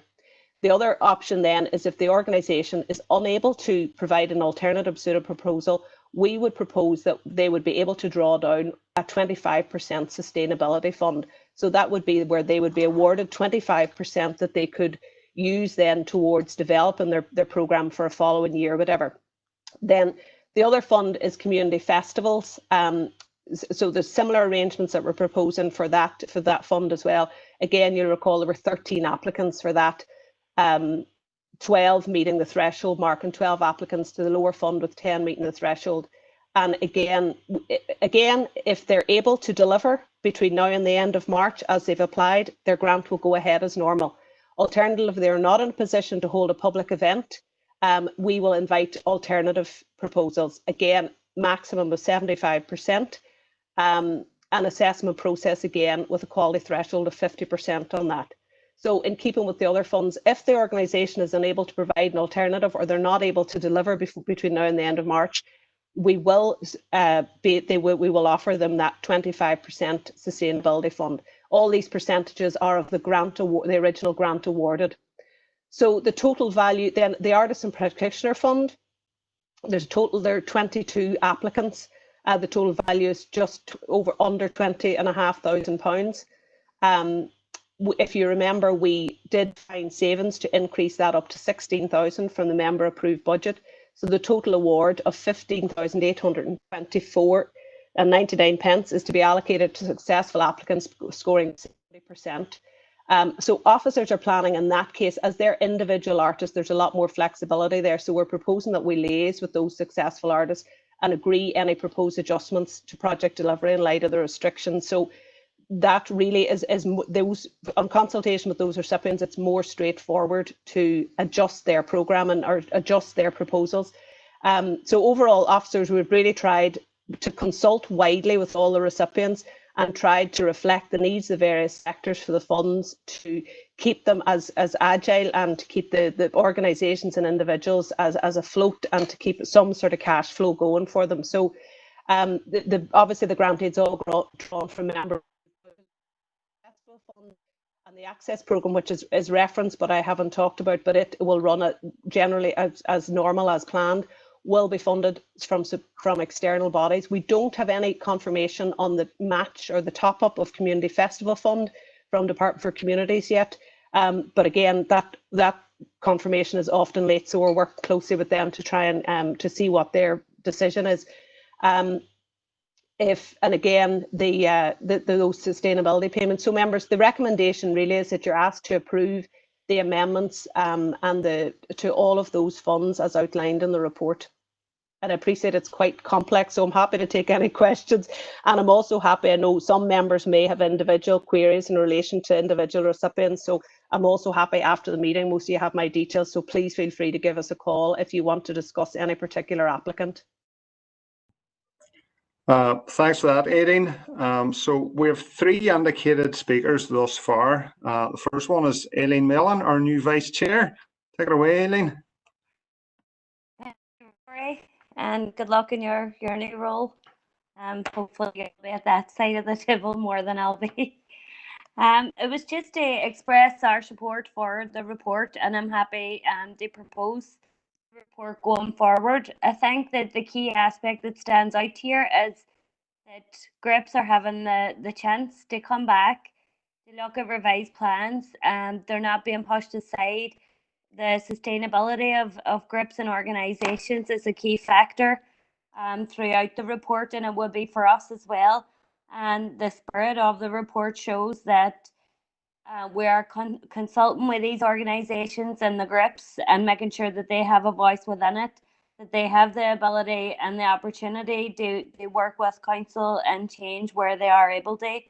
The other option then is if the organisation is unable to provide an alternative pseudo proposal, we would propose that they would be able to draw down a 25% sustainability fund. So that would be where they would be awarded 25% that they could use then towards developing their programme for a following year, whatever. Then the other fund is community festivals. So there's similar arrangements that we're proposing for that fund as well. Again, you'll recall there were 13 applicants for that, 12 meeting the threshold mark and 12 applicants to the lower fund with 10 meeting the threshold. And again, if they're able to deliver between now and the end of March as they've applied, their grant will go ahead as normal. Alternatively, if they're not in a position to hold a public event, we will invite alternative proposals. Again, maximum of 75%. An assessment process again with a quality threshold of 50% on that. So in keeping with the other funds, if the organisation is unable to provide an alternative or they're not able to deliver between now and the end of March, we will offer them that 25% sustainability fund. All these percentages are of the original grant awarded. So the total value then, the Artists and Practitioner Fund, there are 22 applicants. The total value is just under £20,500. If you remember, we did find savings to increase that up to 16,000 from the member approved budget. So the total award of 15,824.99 is to be allocated to successful applicants scoring 70%. So officers are planning in that case, as they're individual artists, there's a lot more flexibility there. So we're proposing that we liaise with those successful artists and agree any proposed adjustments to project delivery in light of the restrictions. So that really is those, on consultation with those recipients, it's more straightforward to adjust their programming or adjust their proposals. So overall, officers, we've really tried to consult widely with all the recipients and tried to reflect the needs of various sectors for the funds, to keep them as agile and to keep the organisations and individuals as afloat and to keep some sort of cash flow going for them. So obviously the grant aid's all drawn from member fund, and the access programme, which is referenced but I haven't talked about, but it will run generally as normal as planned, will be funded from external bodies. We don't have any confirmation on the match or the top up of Community Festival Fund from Department for Communities yet, but again that confirmation is often late, so we'll work closely with them to try and to see what their decision is. And again, those sustainability payments. So members, the recommendation really is that you're asked to approve the amendments and to all of those funds as outlined in the report. And I appreciate it's quite complex, so I'm happy to take any questions. And I'm also happy, I know some members may have individual queries in relation to individual recipients, so I'm also happy after the meeting, most of you have my details, so please feel free to give us a call if you want to discuss any particular applicant. Thanks for that, Aileen. So we have 3 indicated speakers thus far. The first one is Aileen Mellon, our new Vice Chair. Take it away, Aileen. And good luck in your new role. Hopefully you'll be at that side of the table more than I'll be. It was just to express our support for the report, and I'm happy to propose the report going forward. I think that the key aspect that stands out here is that GRIPs are having the chance to come back, to look at revised plans, and they're not being pushed aside. The sustainability of GRIPs and organisations is a key factor throughout the report, and it would be for us as well. And the spirit of the report shows that we are consulting with these organisations and the GRIPs and making sure that they have a voice within it, that they have the ability and the opportunity to work with council and change where they are able to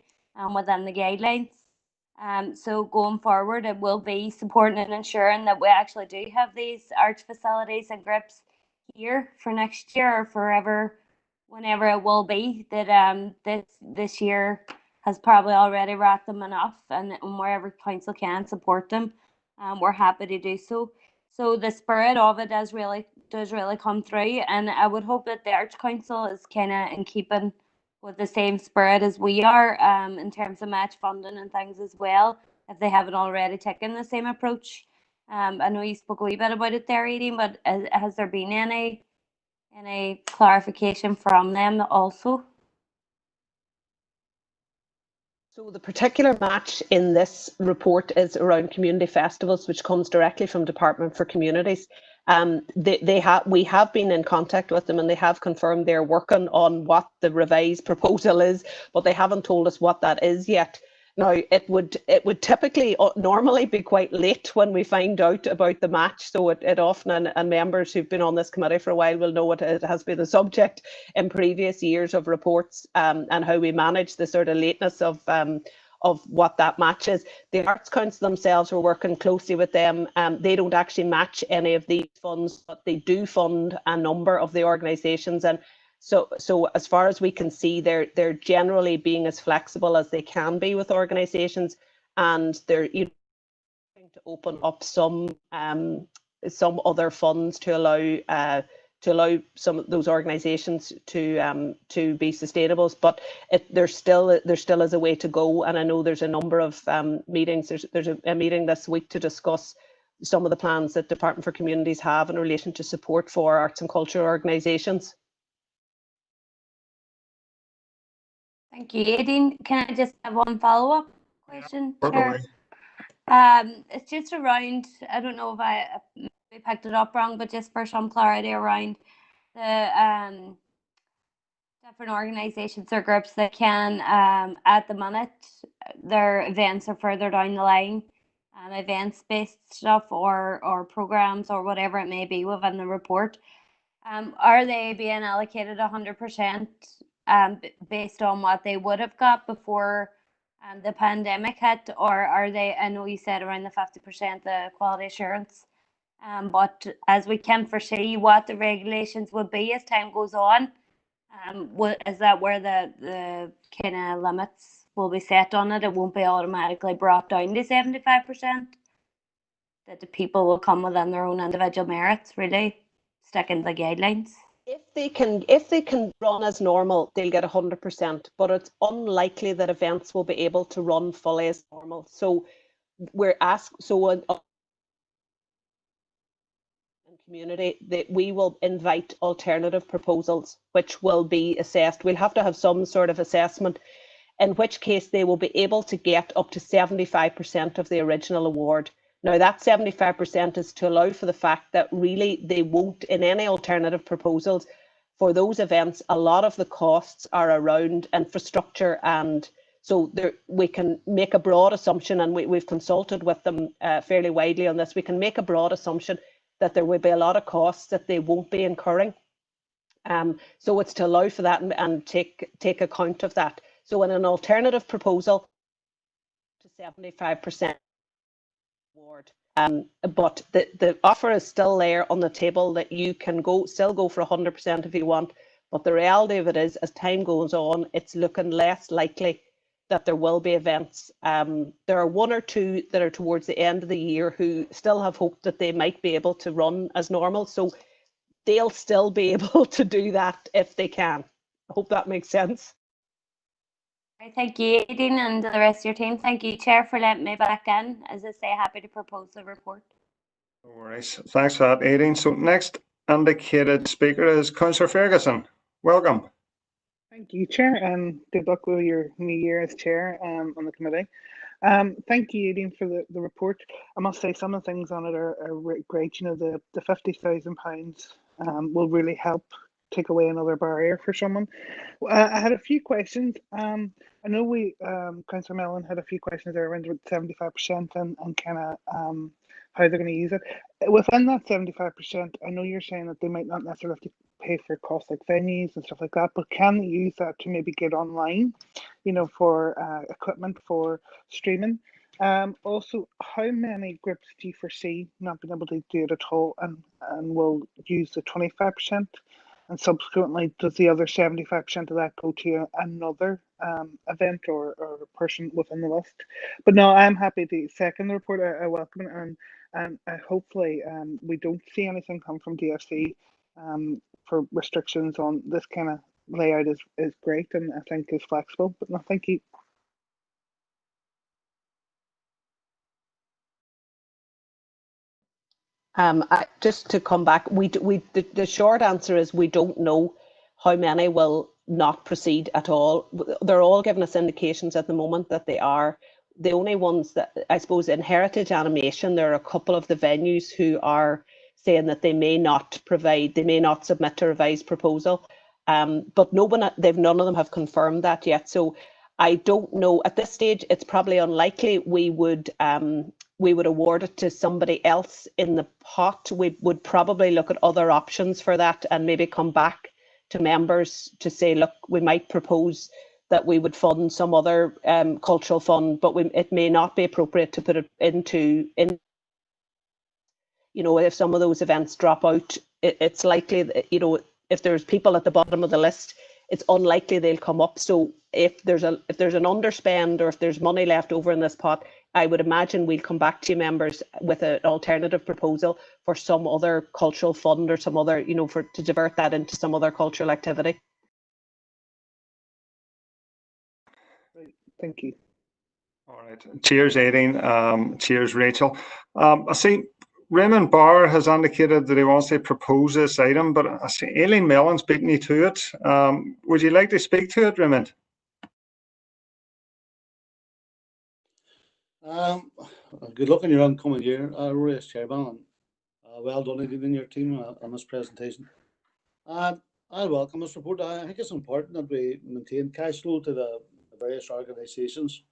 within the guidelines. So going forward, it will be supporting and ensuring that we actually do have these arch facilities and GRIPs here for next year or forever, whenever it will be, that this year has probably already wrapped them enough, and wherever council can support them, we're happy to do so. So the spirit of it does really come through, and I would hope that the Arch Council is kind of in keeping with the same spirit as we are in terms of match funding and things as well, if they haven't already taken the same approach. I know you spoke a wee bit about it there, Edie, but has there been any clarification from them also? So the particular match in this report is around community festivals, which comes directly from Department for Communities. We have been in contact with them, and they have confirmed they're working on what the revised proposal is, but they haven't told us what that is yet. Now, it would typically normally be quite late when we find out about the match. So it often, and members who've been on this committee for a while will know it has been a subject in previous years of reports, and how we manage the sort of lateness of what that match is. The Arts Council themselves are working closely with them. They don't actually match any of these funds, but they do fund a number of the organisations. And so as far as we can see, they're generally being as flexible as they can be with organisations, and they're trying to open up some other funds to allow some of those organisations to be sustainable. But there still is a way to go, and I know there's a number of meetings. There's a meeting this week to discuss some of the plans that Department for Communities have in relation to support for arts and cultural organisations. Thank you, Aideen. Can I just have one follow-up question? Chair? It's just around, I don't know if I picked it up wrong, but just for some clarity around the different organisations or groups that can, at the minute, their events are further down the line, events-based stuff or programmes or whatever it may be within the report. Are they being allocated 100%? Based on what they would have got before the pandemic hit, or are they, I know you said around the 50% the quality assurance, but as we can foresee what the regulations would be as time goes on, is that where the kind of limits will be set on it? It won't be automatically brought down to 75%, that the people will come within their own individual merits, really sticking to the guidelines? If they can run as normal, they'll get 100%, but it's unlikely that events will be able to run fully as normal. So we're asked, in community, that we will invite alternative proposals, which will be assessed. We'll have to have some sort of assessment, in which case they will be able to get up to 75% of the original award. Now, that 75% is to allow for the fact that really they won't, in any alternative proposals for those events, a lot of the costs are around infrastructure, and so we can make a broad assumption, and we've consulted with them fairly widely on this. We can make a broad assumption that there will be a lot of costs that they won't be incurring. So it's to allow for that and take account of that. So in an alternative proposal, to 75% award. But the offer is still there on the table that you can still go for 100% if you want. But the reality of it is, as time goes on, it's looking less likely that there will be events. There are one or two that are towards the end of the year who still have hope that they might be able to run as normal. So they'll still be able to do that if they can. I hope that makes sense. Thank you, Aideen, and the rest of your team. Thank you, Chair, for letting me back in. As I say, happy to propose the report. No worries. Thanks for that, Aideen. So next indicated speaker is Councillor Ferguson. Welcome. Thank you, Chair, and good luck with your new year as Chair on the committee. Thank you, Aideen, for the report. I must say some of the things on it are great. You know, the £50,000 will really help take away another barrier for someone. I had a few questions. I know Councillor Mellon had a few questions there around 75% and kind of how they're going to use it. Within that 75%, I know you're saying that they might not necessarily have to pay for costs like venues and stuff like that, but can they use that to maybe get online, you know, for equipment for streaming? Also, how many groups do you foresee not being able to do it at all and will use the 25%? And subsequently, does the other 75% of that go to another event or person within the list? But no, I'm happy to second the report. I welcome it, and hopefully we don't see anything come from DFC for restrictions on this kind of layout is great and I think is flexible. But no, thank you. Just to come back, the short answer is we don't know how many will not proceed at all. They're all giving us indications at the moment that they are. The only ones that, I suppose, in heritage animation, there are a couple of the venues who are saying that they may not submit a revised proposal. But none of them have confirmed that yet. So I don't know at this stage. It's probably unlikely we would award it to somebody else in the pot. We would probably look at other options for that and maybe come back to members to say, look, we might propose that we would fund some other cultural fund, but it may not be appropriate to put it into, if some of those events drop out, it's likely that, if there's people at the bottom of the list, it's unlikely they'll come up. So if there's an underspend or if there's money left over in this pot, I would imagine we'll come back to you members with an alternative proposal for some other cultural fund or some other, to divert that into some other cultural activity. Thank you. All right. Cheers, Aileen. Cheers, Rachel. I see Raymond Barr has indicated that he wants to propose this item, but I see Aileen Mellon's beating you to it. Would you like to speak to it, Raymond? Good luck in your oncoming year, Rory, as chairman. Well done in your team on this presentation. I welcome this report. I think it's important that we maintain cash flow to the various organisations,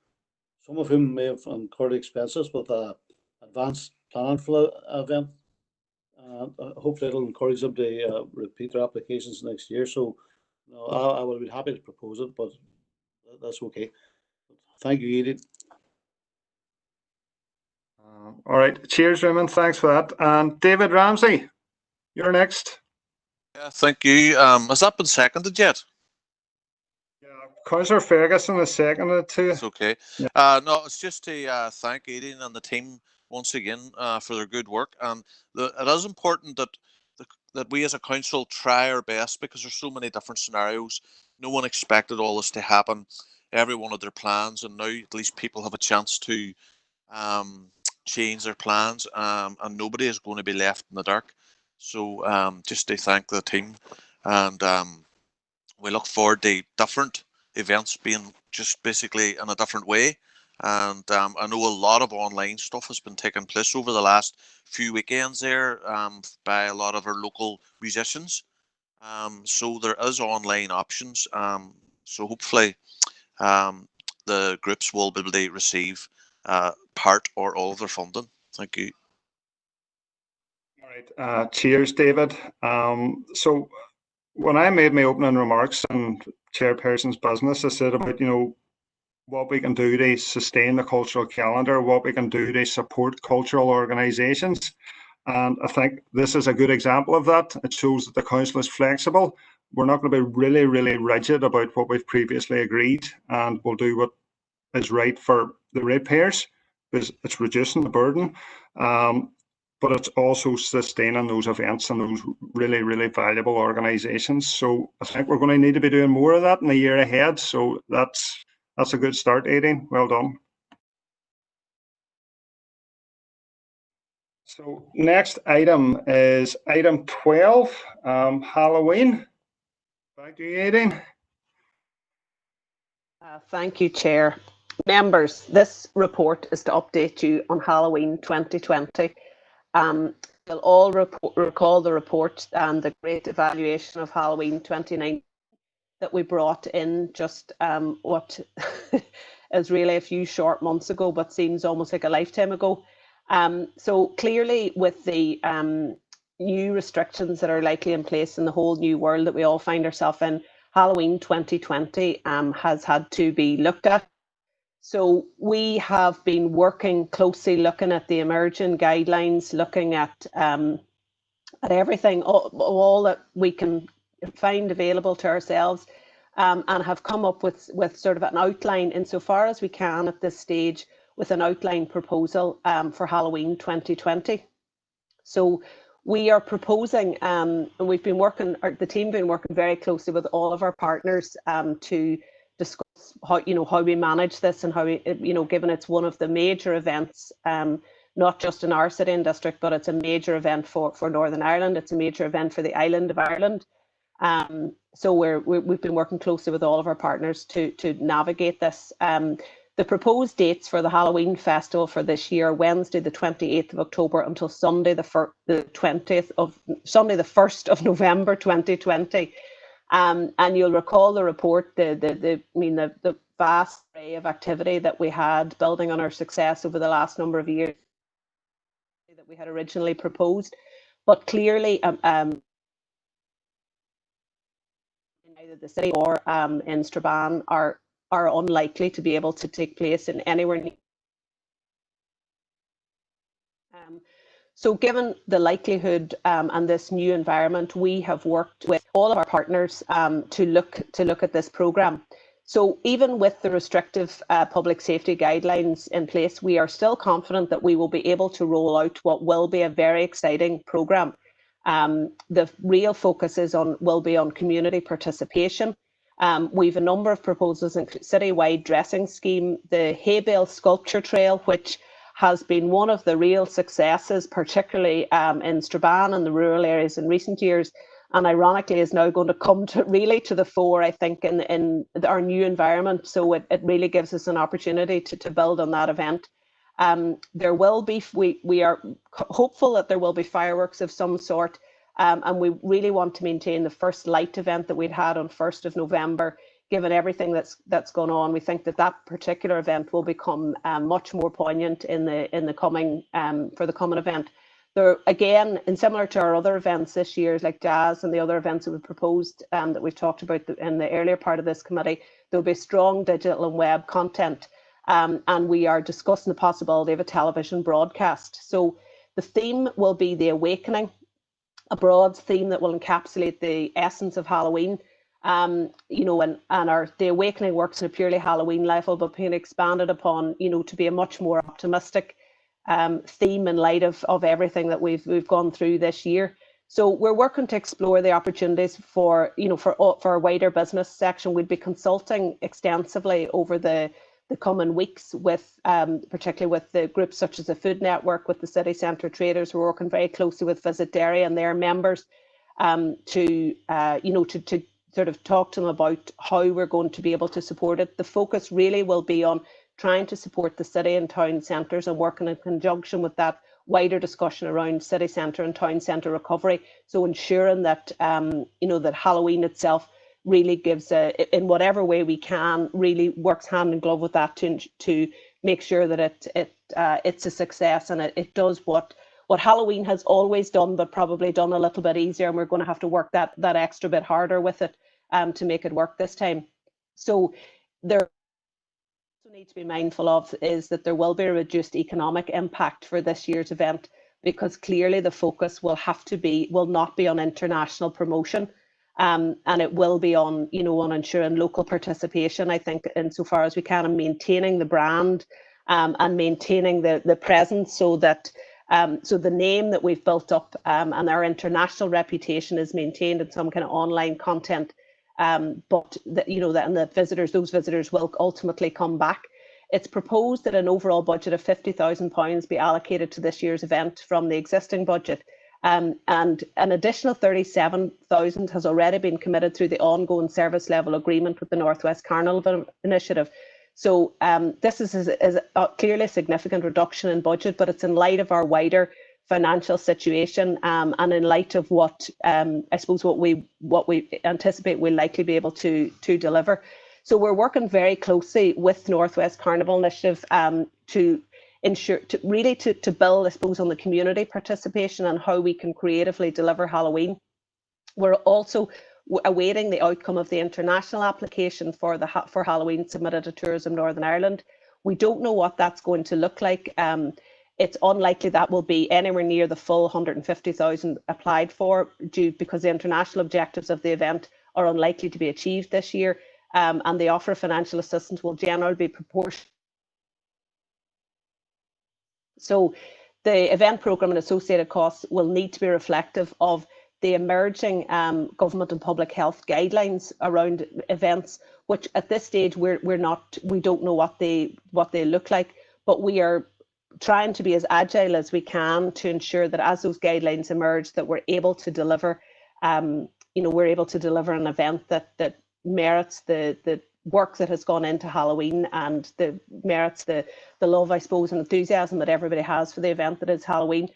some of whom may have incurred expenses with advanced planning for the event. Hopefully it'll encourage them to repeat their applications next year. So I will be happy to propose it, but that's okay. Thank you, Edith. All right. Cheers, Raymond. Thanks for that. And David Ramsey, you're next. Yeah, thank you. Has that been seconded yet? Councillor Ferguson has seconded too. It's okay. Yeah. No, it's just to thank Aidan and the team once again for their good work. And it is important that we as a council try our best, because there's so many different scenarios. No one expected all this to happen. Everyone had their plans, and now at least people have a chance to change their plans, and nobody is going to be left in the dark. So just to thank the team, and we look forward to different events being just basically in a different way. And I know a lot of online stuff has been taking place over the last few weekends there by a lot of our local musicians. So there is online options. So hopefully the groups will be able to receive part or all of their funding. Thank you. All right. Cheers, David. So when I made my opening remarks and chairperson's business, I said about, what we can do to sustain the cultural calendar, what we can do to support cultural organisations. And I think this is a good example of that. It shows that the council is flexible. We're not going to be really, really rigid about what we've previously agreed, and we'll do what is right for the ratepayers, because it's reducing the burden. But it's also sustaining those events and those really, really valuable organisations. So I think we're going to need to be doing more of that in the year ahead. So that's a good start, Aidan. Well done. So next item is item 12, Halloween. Back to you, Aidan. Thank you, Chair. Members, this report is to update you on Halloween 2020. You'll all recall the report and the great evaluation of Halloween 2019 that we brought in just what is really a few short months ago, but seems almost like a lifetime ago. So clearly, with the new restrictions that are likely in place in the whole new world that we all find ourselves in, Halloween 2020 has had to be looked at. So we have been working closely, looking at the emerging guidelines, looking at everything, all that we can find available to ourselves, and have come up with sort of an outline, insofar as we can at this stage, with an outline proposal for Halloween 2020. So we are proposing, and we've been working, or the team been working very closely with all of our partners to discuss how we manage this and how we, given it's one of the major events, not just in our city and district, but it's a major event for Northern Ireland. It's a major event for the island of Ireland. So we've been working closely with all of our partners to navigate this. The proposed dates for the Halloween festival for this year: Wednesday the 28th of October until Sunday the 1st of November 2020. And you'll recall the report, the vast array of activity that we had building on our success over the last number of years that we had originally proposed. But clearly, either the city or in Strabane are unlikely to be able to take place in anywhere near. So given the likelihood and this new environment, we have worked with all of our partners to look at this programme. So even with the restrictive public safety guidelines in place, we are still confident that we will be able to roll out what will be a very exciting programme. The real focus will be on community participation. We've a number of proposals, including citywide dressing scheme, the hay bale sculpture trail, which has been one of the real successes, particularly in Strabane and the rural areas in recent years, and ironically is now going to come to the fore, I think, in our new environment. So it really gives us an opportunity to build on that event. There will be, we are hopeful that there will be fireworks of some sort, and we really want to maintain the first light event that we'd had on 1st of November. Given everything that's gone on, we think that particular event will become much more poignant in the coming for the coming event. There again, and similar to our other events this year, like jazz and the other events that we proposed that we've talked about in the earlier part of this committee, there'll be strong digital and web content, and we are discussing the possibility of a television broadcast. So the theme will be the awakening, a broad theme that will encapsulate the essence of Halloween. And the awakening works on a purely Halloween level, but being expanded upon, to be a much more optimistic theme in light of everything that we've gone through this year. So we're working to explore the opportunities for a wider business section. We'd be consulting extensively over the coming weeks with particularly with the groups such as the Food Network, with the city centre traders. We're working very closely with Visit Derry and their members to sort of talk to them about how we're going to be able to support it. The focus really will be on trying to support the city and town centres and working in conjunction with that wider discussion around city centre and town centre recovery. So ensuring that that Halloween itself really gives in whatever way we can, really works hand in glove with that to make sure that it's a success and it does what Halloween has always done, but probably done a little bit easier, and we're going to have to work that extra bit harder with it to make it work this time. So there need to be mindful of is that there will be a reduced economic impact for this year's event, because clearly the focus will not be on international promotion, and it will be on on ensuring local participation, I think, insofar as we can, and maintaining the brand and maintaining the presence, so that so the name that we've built up and our international reputation is maintained in some kind of online content. But those visitors will ultimately come back. It's proposed that an overall budget of £50,000 be allocated to this year's event from the existing budget, and an additional £37,000 has already been committed through the ongoing service level agreement with the Northwest Carnival Initiative. So this is clearly a significant reduction in budget, but it's in light of our wider financial situation and in light of what I suppose what we anticipate we'll likely be able to deliver. So we're working very closely with Northwest Carnival Initiative to ensure to build, I suppose, on the community participation and how we can creatively deliver Halloween. We're also awaiting the outcome of the international application for Halloween submitted to Tourism Northern Ireland. We don't know what that's going to look like. It's unlikely that will be anywhere near the full 150,000 applied for, because the international objectives of the event are unlikely to be achieved this year, and the offer of financial assistance will generally be proportional. So the event programme and associated costs will need to be reflective of the emerging government and public health guidelines around events, which at this stage we don't know what they look like, but we are trying to be as agile as we can to ensure that as those guidelines emerge, that we're able to deliver, we're able to deliver an event that merits the work that has gone into Halloween and merits the love, I suppose, and enthusiasm that everybody has for the event that is Halloween.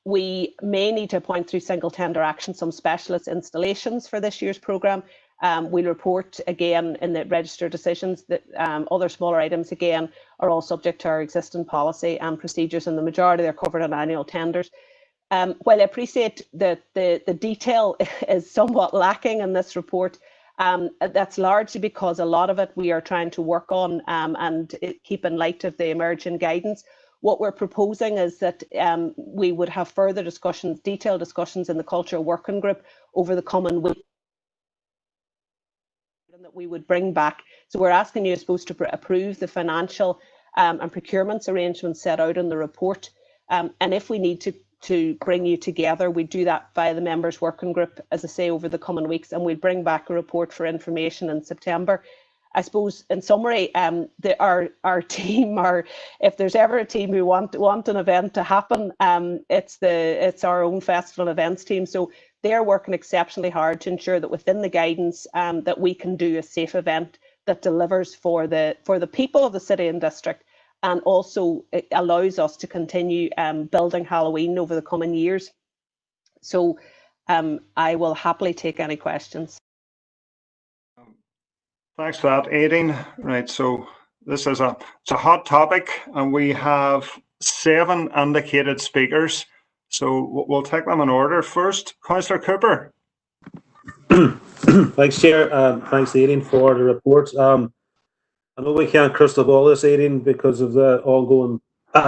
We may need to appoint through single tender action some specialist installations for this year's programme. We'll report again in the register decisions that other smaller items again are all subject to our existing policy and procedures, and the majority are covered on annual tenders. While I appreciate that the detail is somewhat lacking in this report, that's largely because a lot of it we are trying to work on and keep in light of the emerging guidance. What we're proposing is that we would have further discussions, detailed discussions in the Culture Working Group over the coming week, and that we would bring back. So we're asking you, I suppose, to approve the financial and procurements arrangements set out in the report. And if we need to bring you together, we do that via the members working group, as I say, over the coming weeks, and we'll bring back a report for information in September. I suppose, in summary, our team are, if there's ever a team who want an event to happen, it's our own festival events team. So they're working exceptionally hard to ensure that within the guidance that we can do a safe event that delivers for the people of the city and district, and also it allows us to continue building Halloween over the coming years. So I will happily take any questions. Thanks for that, Aideen. Right, so this is it's a hot topic, and we have 7 indicated speakers. So we'll take them in order. First, Councillor Cooper. Thanks, Chair. Thanks, Aideen, for the report. I know we can't crystal ball this, Aideen, because of the ongoing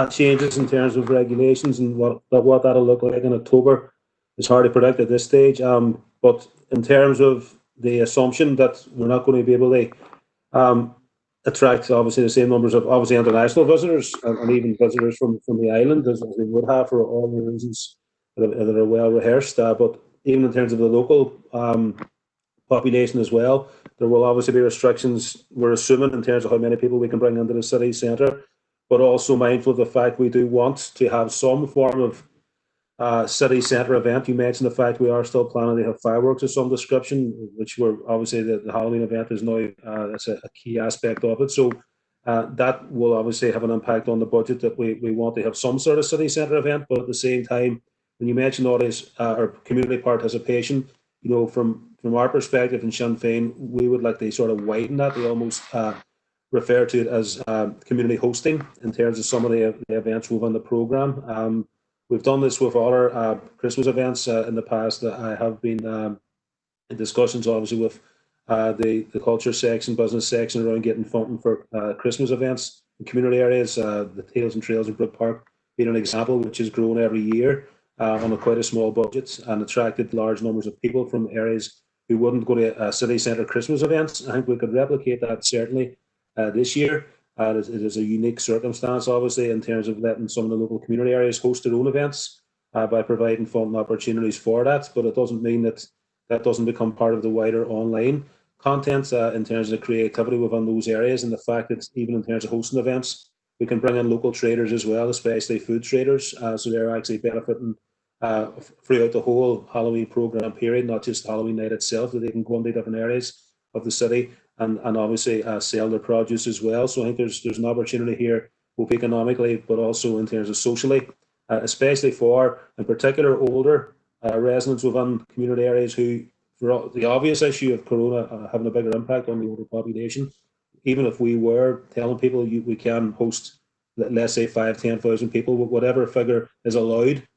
changes in terms of regulations and what that'll look like in October. It's hard to predict at this stage. But in terms of the assumption that we're not going to be able to attract obviously the same numbers of obviously international visitors and even visitors from the island as we would have for all the reasons that are well rehearsed. But even in terms of the local population as well, there will obviously be restrictions, we're assuming, in terms of how many people we can bring into the city centre, but also mindful of the fact we do want to have some form of city centre event. You mentioned the fact we are still planning to have fireworks of some description, which we're obviously the Halloween event is now that's a key aspect of it. So that will obviously have an impact on the budget, that we want to have some sort of city centre event. But at the same time, when you mention all this our community participation, from our perspective in Sinn Féin, we would like to sort of widen that. We almost refer to it as community hosting in terms of some of the events within the programme. We've done this with other Christmas events in the past. I have been in discussions, obviously, with the culture section, business section, around getting funding for Christmas events in community areas. The Tales and Trails in Brook Park being an example, which has grown every year on quite a small budget and attracted large numbers of people from areas who wouldn't go to city centre Christmas events. I think we could replicate that certainly this year. It is a unique circumstance, obviously, in terms of letting some of the local community areas host their own events by providing funding opportunities for that. But it doesn't mean that doesn't become part of the wider online content in terms of the creativity within those areas, and the fact that even in terms of hosting events, we can bring in local traders as well, especially food traders. So they're actually benefiting throughout the whole Halloween programme period, not just Halloween night itself, that they can go into different areas of the city and obviously sell their produce as well. So I think there's an opportunity here, both economically, but also in terms of socially, especially for, in particular, older residents within community areas who, for the obvious issue of Corona having a bigger impact on the older population. Even if we were telling people we can host, let's say, 5,000-10,000 people, whatever figure is allowed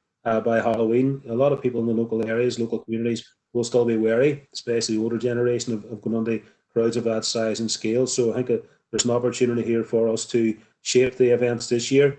by Halloween, a lot of people in the local areas, local communities, will still be wary, especially the older generation, of going on to crowds of that size and scale. So I think there's an opportunity here for us to shape the events this year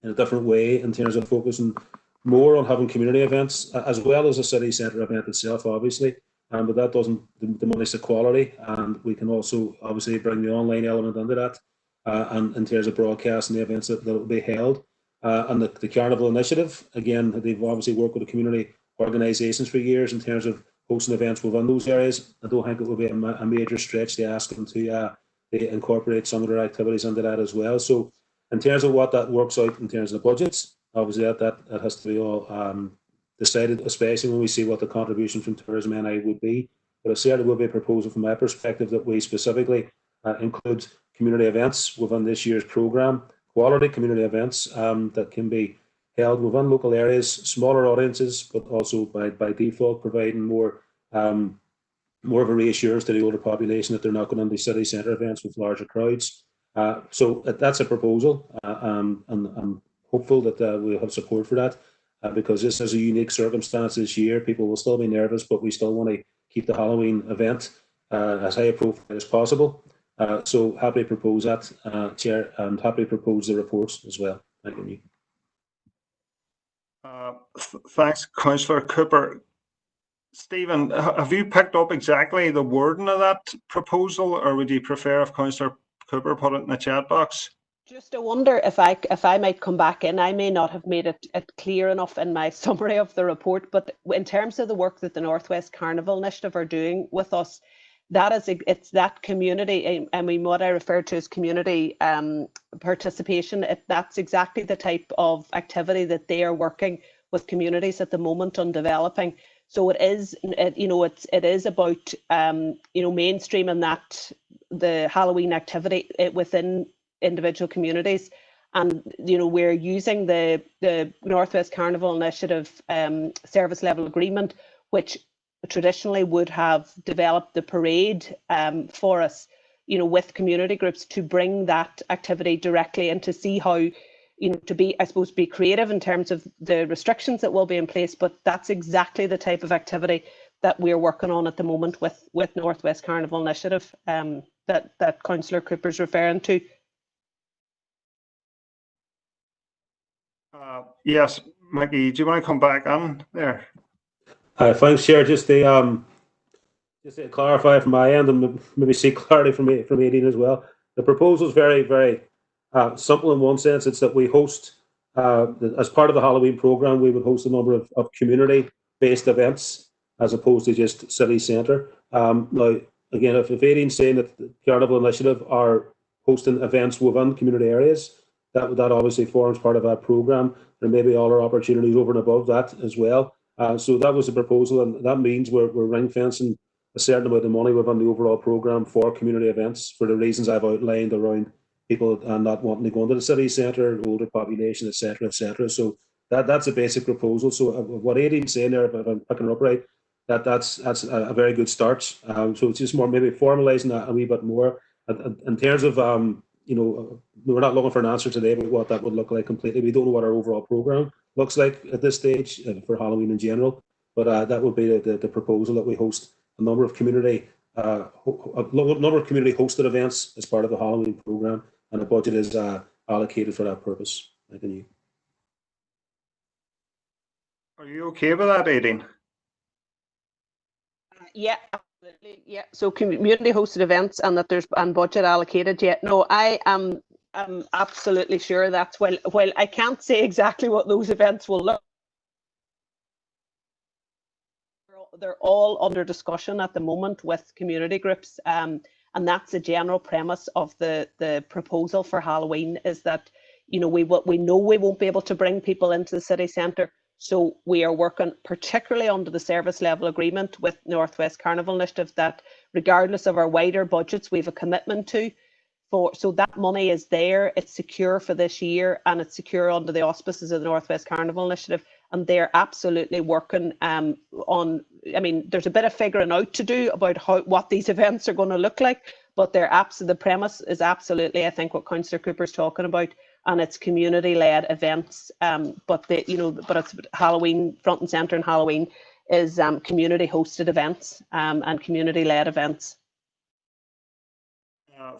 in a different way, in terms of focusing more on having community events as well as a city centre event itself, obviously. But that doesn't diminish the quality, and we can also obviously bring the online element into that, and in terms of broadcasting the events that will be held. and the Carnival Initiative. Again, they've obviously worked with the community organisations for years in terms of hosting events within those areas. I don't think it will be a major stretch to ask them to incorporate some of their activities into that as well. So in terms of what that works out in terms of the budgets, obviously that has to be all decided, especially when we see what the contribution from tourism NI would be. But it certainly will be a proposal from my perspective that we specifically include community events within this year's programme, quality community events that can be held within local areas, smaller audiences, but also by default providing more of a reassurance to the older population that they're not going into city centre events with larger crowds. So that's a proposal, and I'm hopeful that we'll have support for that, because this is a unique circumstance this year. People will still be nervous, but we still want to keep the Halloween event as high a profile as possible. So happy to propose that, Chair, and happy to propose the reports as well. Thank you. Thanks, Councillor Cooper. Stephen, have you picked up exactly the wording of that proposal, or would you prefer if Councillor Cooper put it in the chat box? Just I wonder if I might come back in. I may not have made it clear enough in my summary of the report, but in terms of the work that the Northwest Carnival Initiative are doing with us, it's that community. I mean, what I refer to as community participation. That's exactly the type of activity that they are working with communities at the moment on developing. So it is, it is about mainstreaming that the Halloween activity within individual communities, and we're using the Northwest Carnival Initiative service level agreement, which traditionally would have developed the parade for us, with community groups, to bring that activity directly and to see how, to be, I suppose, be creative in terms of the restrictions that will be in place. But that's exactly the type of activity that we're working on at the moment with Northwest Carnival Initiative that Councillor Cooper's referring to. Yes, Mickey, do you want to come back on there? Thanks, Chair. Just to clarify from my end, and maybe seek clarity from Aidan as well. The proposal is very, very simple in one sense. It's that we host, as part of the Halloween programme, we would host a number of community-based events as opposed to just city centre. Now, again, if Aidan's saying that the Carnival Initiative are hosting events within community areas, that obviously forms part of our programme. There may be other opportunities over and above that as well. So that was the proposal, and that means we're ring fencing a certain amount of money within the overall programme for community events for the reasons I've outlined around people not wanting to go into the city centre, older population, etc., etc. So that's a basic proposal. So what Aidan's saying there, if I'm picking it up right, that's a very good start. So it's just more maybe formalising that a wee bit more in terms of we're not looking for an answer today about what that would look like completely. We don't know what our overall programme looks like at this stage for Halloween in general, but that would be the proposal that we host a number of community hosted events as part of the Halloween programme, and a budget is allocated for that purpose. Thank you. Are you okay with that, Aidan? Yeah, absolutely. Yeah. So community hosted events, and that there's budget allocated. Yeah. No, I'm absolutely sure that's while I can't say exactly what those events will look. They're all under discussion at the moment with community groups, and that's the general premise of the proposal for Halloween, is that we know we won't be able to bring people into the city centre, so we are working particularly under the service level agreement with Northwest Carnival Initiative that regardless of our wider budgets, we have a commitment to. So that money is there, it's secure for this year, and it's secure under the auspices of the Northwest Carnival Initiative, and they're absolutely working on, I mean, there's a bit of figuring out to do about what these events are going to look like, but the premise is absolutely, I think, what Councillor Cooper's talking about, and it's community-led events, but it's Halloween, front and centre in Halloween is community-hosted events and community-led events.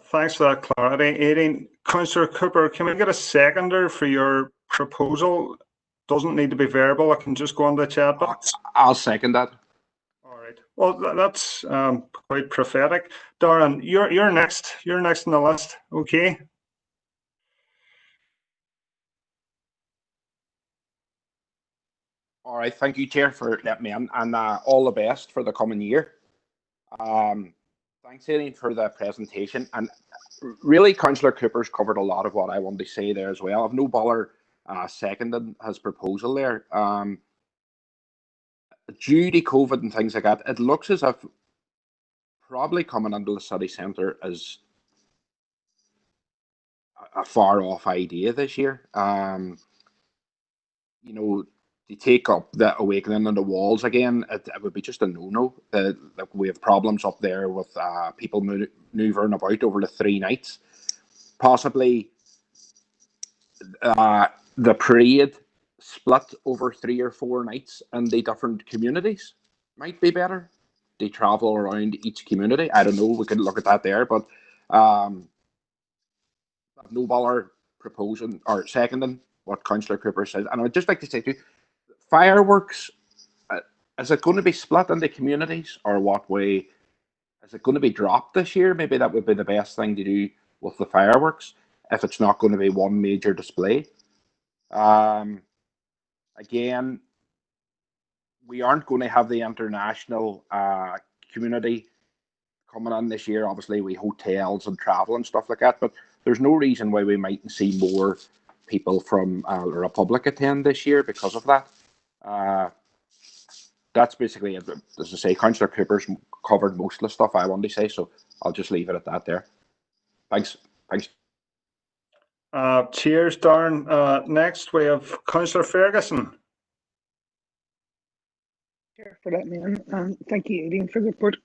Thanks for that clarity, Aidan. Councillor Cooper, can we get a seconder for your proposal? Doesn't need to be verbal. I can just go on the chat box. I'll second that. All right. Well, that's quite prophetic. Darren, you're next. You're next on the list. Okay. All right, thank you, Chair, for letting me in, and all the best for the coming year. Thanks, Aileen, for the presentation. And really, Councillor Cooper's covered a lot of what I wanted to say there as well. I've no bother seconding his proposal there. Due to COVID and things like that, it looks as if probably coming into the city centre is a far off idea this year. You know, to take up the awakening on the walls again, it would be just a no-no. Like we have problems up there with people maneuvering about over the 3 nights. Possibly the parade split over 3 or 4 nights in the different communities might be better. They travel around each community. I don't know, we could look at that there, but no bother proposing or seconding what Councillor Cooper says. And I'd just like to say to you, fireworks, is it going to be split into communities, or what way? Is it going to be dropped this year? Maybe that would be the best thing to do with the fireworks, if it's not going to be one major display. Again, we aren't going to have the international community coming in this year. Obviously, we hotels and travel and stuff like that, but there's no reason why we mightn't see more people from the Republic attend this year because of that. That's basically it. As I say, Councillor Cooper's covered most of the stuff I wanted to say, so I'll just leave it at that there. Thanks. Cheers, Darren. Next, we have Councillor Ferguson. For letting me in. Thank you, Aileen, for the report.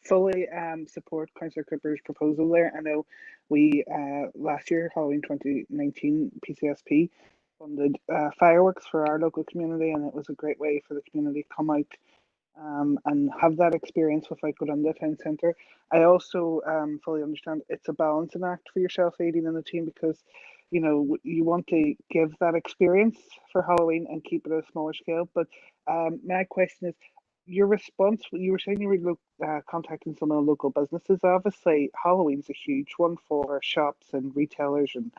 Fully support Councillor Cooper's proposal there. I know we last year, Halloween 2019, PCSP funded fireworks for our local community, and it was a great way for the community to come out and have that experience without going into the town centre. I also fully understand it's a balancing act for yourself, Aileen, and the team, because you know you want to give that experience for Halloween and keep it at a smaller scale. But my question is, your response, you were saying you were contacting some of the local businesses. Obviously, Halloween's a huge one for shops and retailers and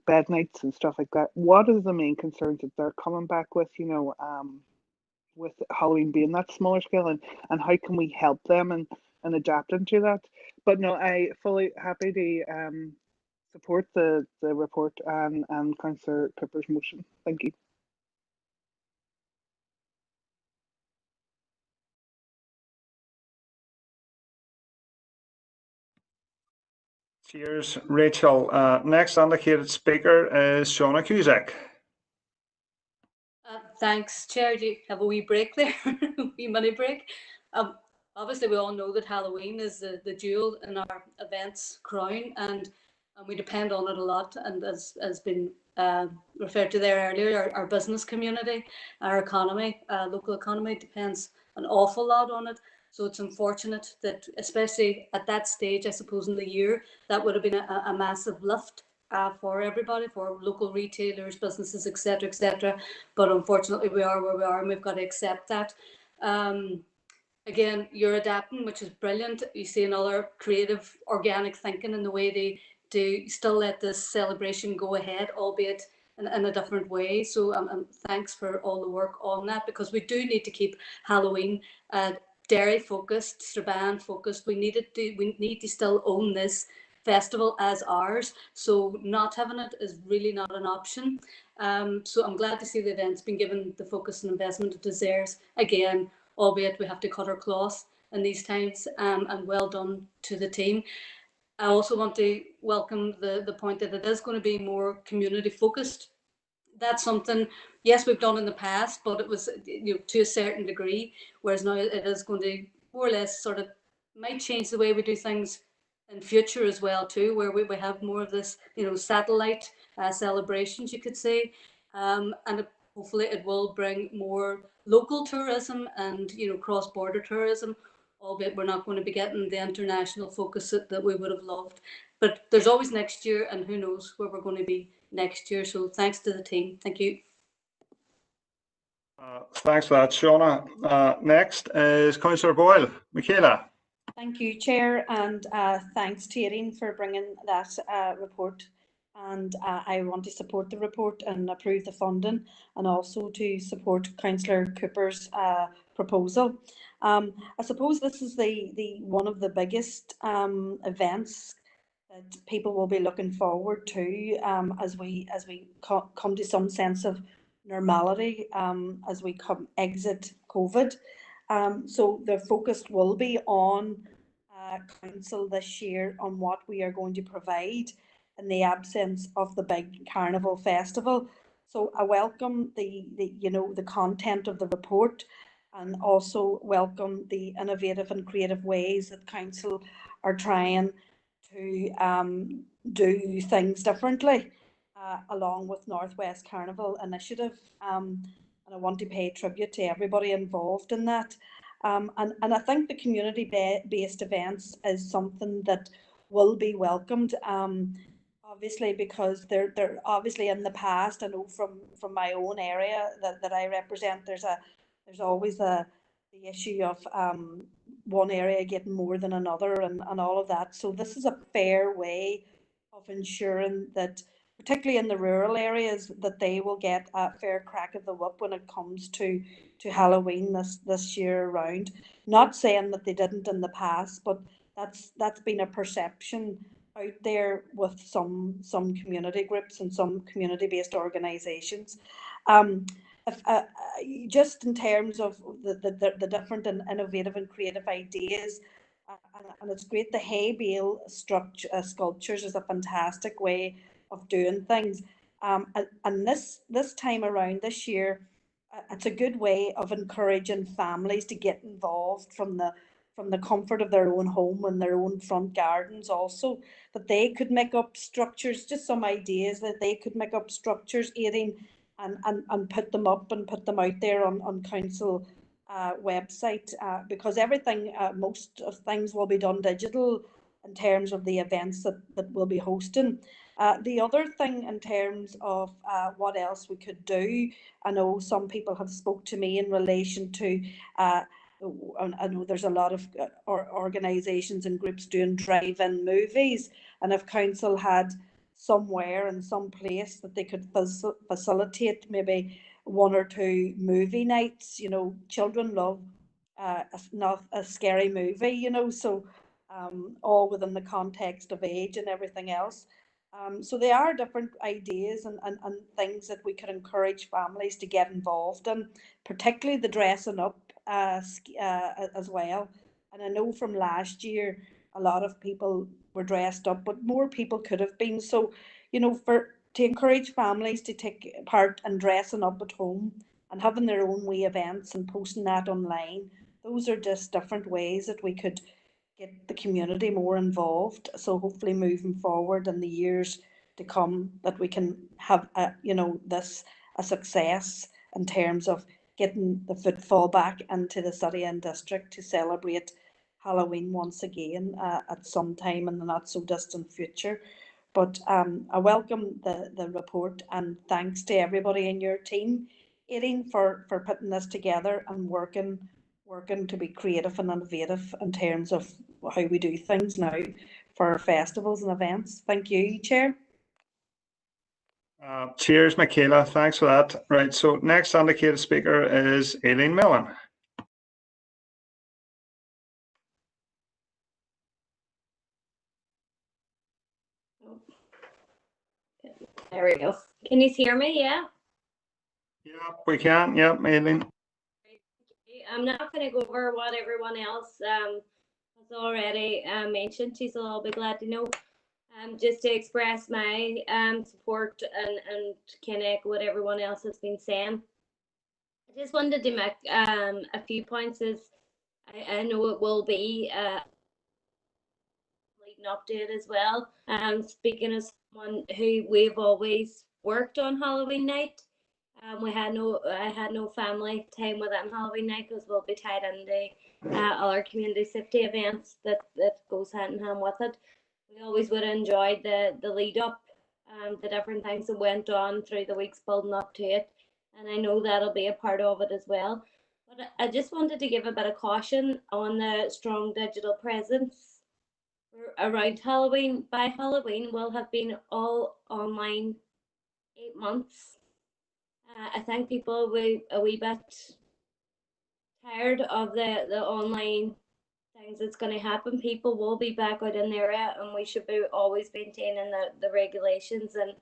bed nights and stuff like that. What is the main concerns that they're coming back with, you know, with Halloween being that smaller scale, and how can we help them and adapting to that? But no, I fully happy to support the report and Councillor Cooper's motion. Thank you. Cheers, Rachel. Next indicated speaker is Shauna Cusack. Thanks, Chair. Do you have a wee break there? A wee mini break? Obviously, we all know that Halloween is the jewel in our events crown, and we depend on it a lot. And as been referred to there earlier, our business community, our economy, local economy depends an awful lot on it. So it's unfortunate that, especially at that stage, I suppose, in the year, that would have been a massive lift for everybody, for local retailers, businesses, etc., etc. But unfortunately, we are where we are, and we've got to accept that. Again, you're adapting, which is brilliant. You see another creative, organic thinking in the way they do still let this celebration go ahead, albeit in a different way. So thanks for all the work on that, because we do need to keep Halloween Derry focused, Strabane focused. We need to still own this festival as ours. So not having it is really not an option. So I'm glad to see the event's been given the focus and investment it deserves. Again, albeit we have to cut our cloth in these times, and well done to the team. I also want to welcome the point that it is going to be more community focused. That's something, yes, we've done in the past, but it was, you know, to a certain degree, whereas now it is going to more or less sort of might change the way we do things in future as well too, where we have more of this, you know, satellite celebrations, you could say, and hopefully it will bring more local tourism and, you know, cross-border tourism, albeit we're not going to be getting the international focus that we would have loved. But there's always next year, and who knows where we're going to be next year. So thanks to the team. Thank you. Thanks for that, Shauna. Next is Councillor Boyle. Michaela. Thank you, Chair, and thanks to Aileen for bringing that report and I want to support the report and approve the funding, and also to support Councillor Cooper's proposal. I suppose this is the one of the biggest events that people will be looking forward to as we come to some sense of normality as we exit COVID. So the focus will be on council this year on what we are going to provide in the absence of the big carnival festival. So I welcome the content of the report, and also welcome the innovative and creative ways that council are trying to do things differently, along with Northwest Carnival Initiative. And I want to pay tribute to everybody involved in that. And I think the community-based events is something that will be welcomed. Obviously, because they're obviously in the past, I know from my own area that I represent, there's always the issue of one area getting more than another and all of that. So this is a fair way of ensuring that, particularly in the rural areas, that they will get a fair crack of the whip when it comes to Halloween this year around. Not saying that they didn't in the past, but that's been a perception out there with some community groups and some community-based organisations. Just in terms of the different and innovative and creative ideas, and it's great. The hay bale sculptures is a fantastic way of doing things, and this time around this year, it's a good way of encouraging families to get involved from the comfort of their own home and their own front gardens. Also, that they could make up structures, just some ideas that they could make up structures, Aileen, and put them up and put them out there on council website, because everything, most of things will be done digital in terms of the events that we'll be hosting. The other thing in terms of what else we could do, I know some people have spoke to me in relation to I know there's a lot of organisations and groups doing drive-in movies, and if council had somewhere in some place that they could facilitate maybe one or two movie nights. Children love not a scary movie, so all within the context of age and everything else. So there are different ideas and things that we could encourage families to get involved in, particularly the dressing up as well. And I know from last year, a lot of people were dressed up, but more people could have been. So, to encourage families to take part in dressing up at home and having their own wee events and posting that online, those are just different ways that we could get the community more involved. So hopefully moving forward in the years to come, that we can have a success in terms of getting the footfall back into the city and district to celebrate Halloween once again at some time in the not so distant future. But I welcome the report, and thanks to everybody in your team, Aileen, for putting this together and working to be creative and innovative in terms of how we do things now for festivals and events. Thank you, Chair. Cheers, Michaela. Thanks for that. Right, so next indicated speaker is Aileen Millen. There we go. Can you hear me? Yeah? Yeah, we can. Yeah, Aileen. I'm not going to go over what everyone else has already mentioned. She's all be glad to know. Just to express my support and connect what everyone else has been saying. I just wanted to make a few points. As I know it will be leading up to it as well. Speaking as someone who we've always worked on Halloween night, I had no family time with it on Halloween night because we'll be tied into other community safety events that goes hand in hand with it. We always would have enjoyed the lead up, the different things that went on through the weeks building up to it, and I know that'll be a part of it as well. But I just wanted to give a bit of caution on the strong digital presence around Halloween. By Halloween, we'll have been all online 8 months. I think people will be a wee bit tired of the online things that's going to happen. People will be back out in the area, and we should be always maintaining the regulations and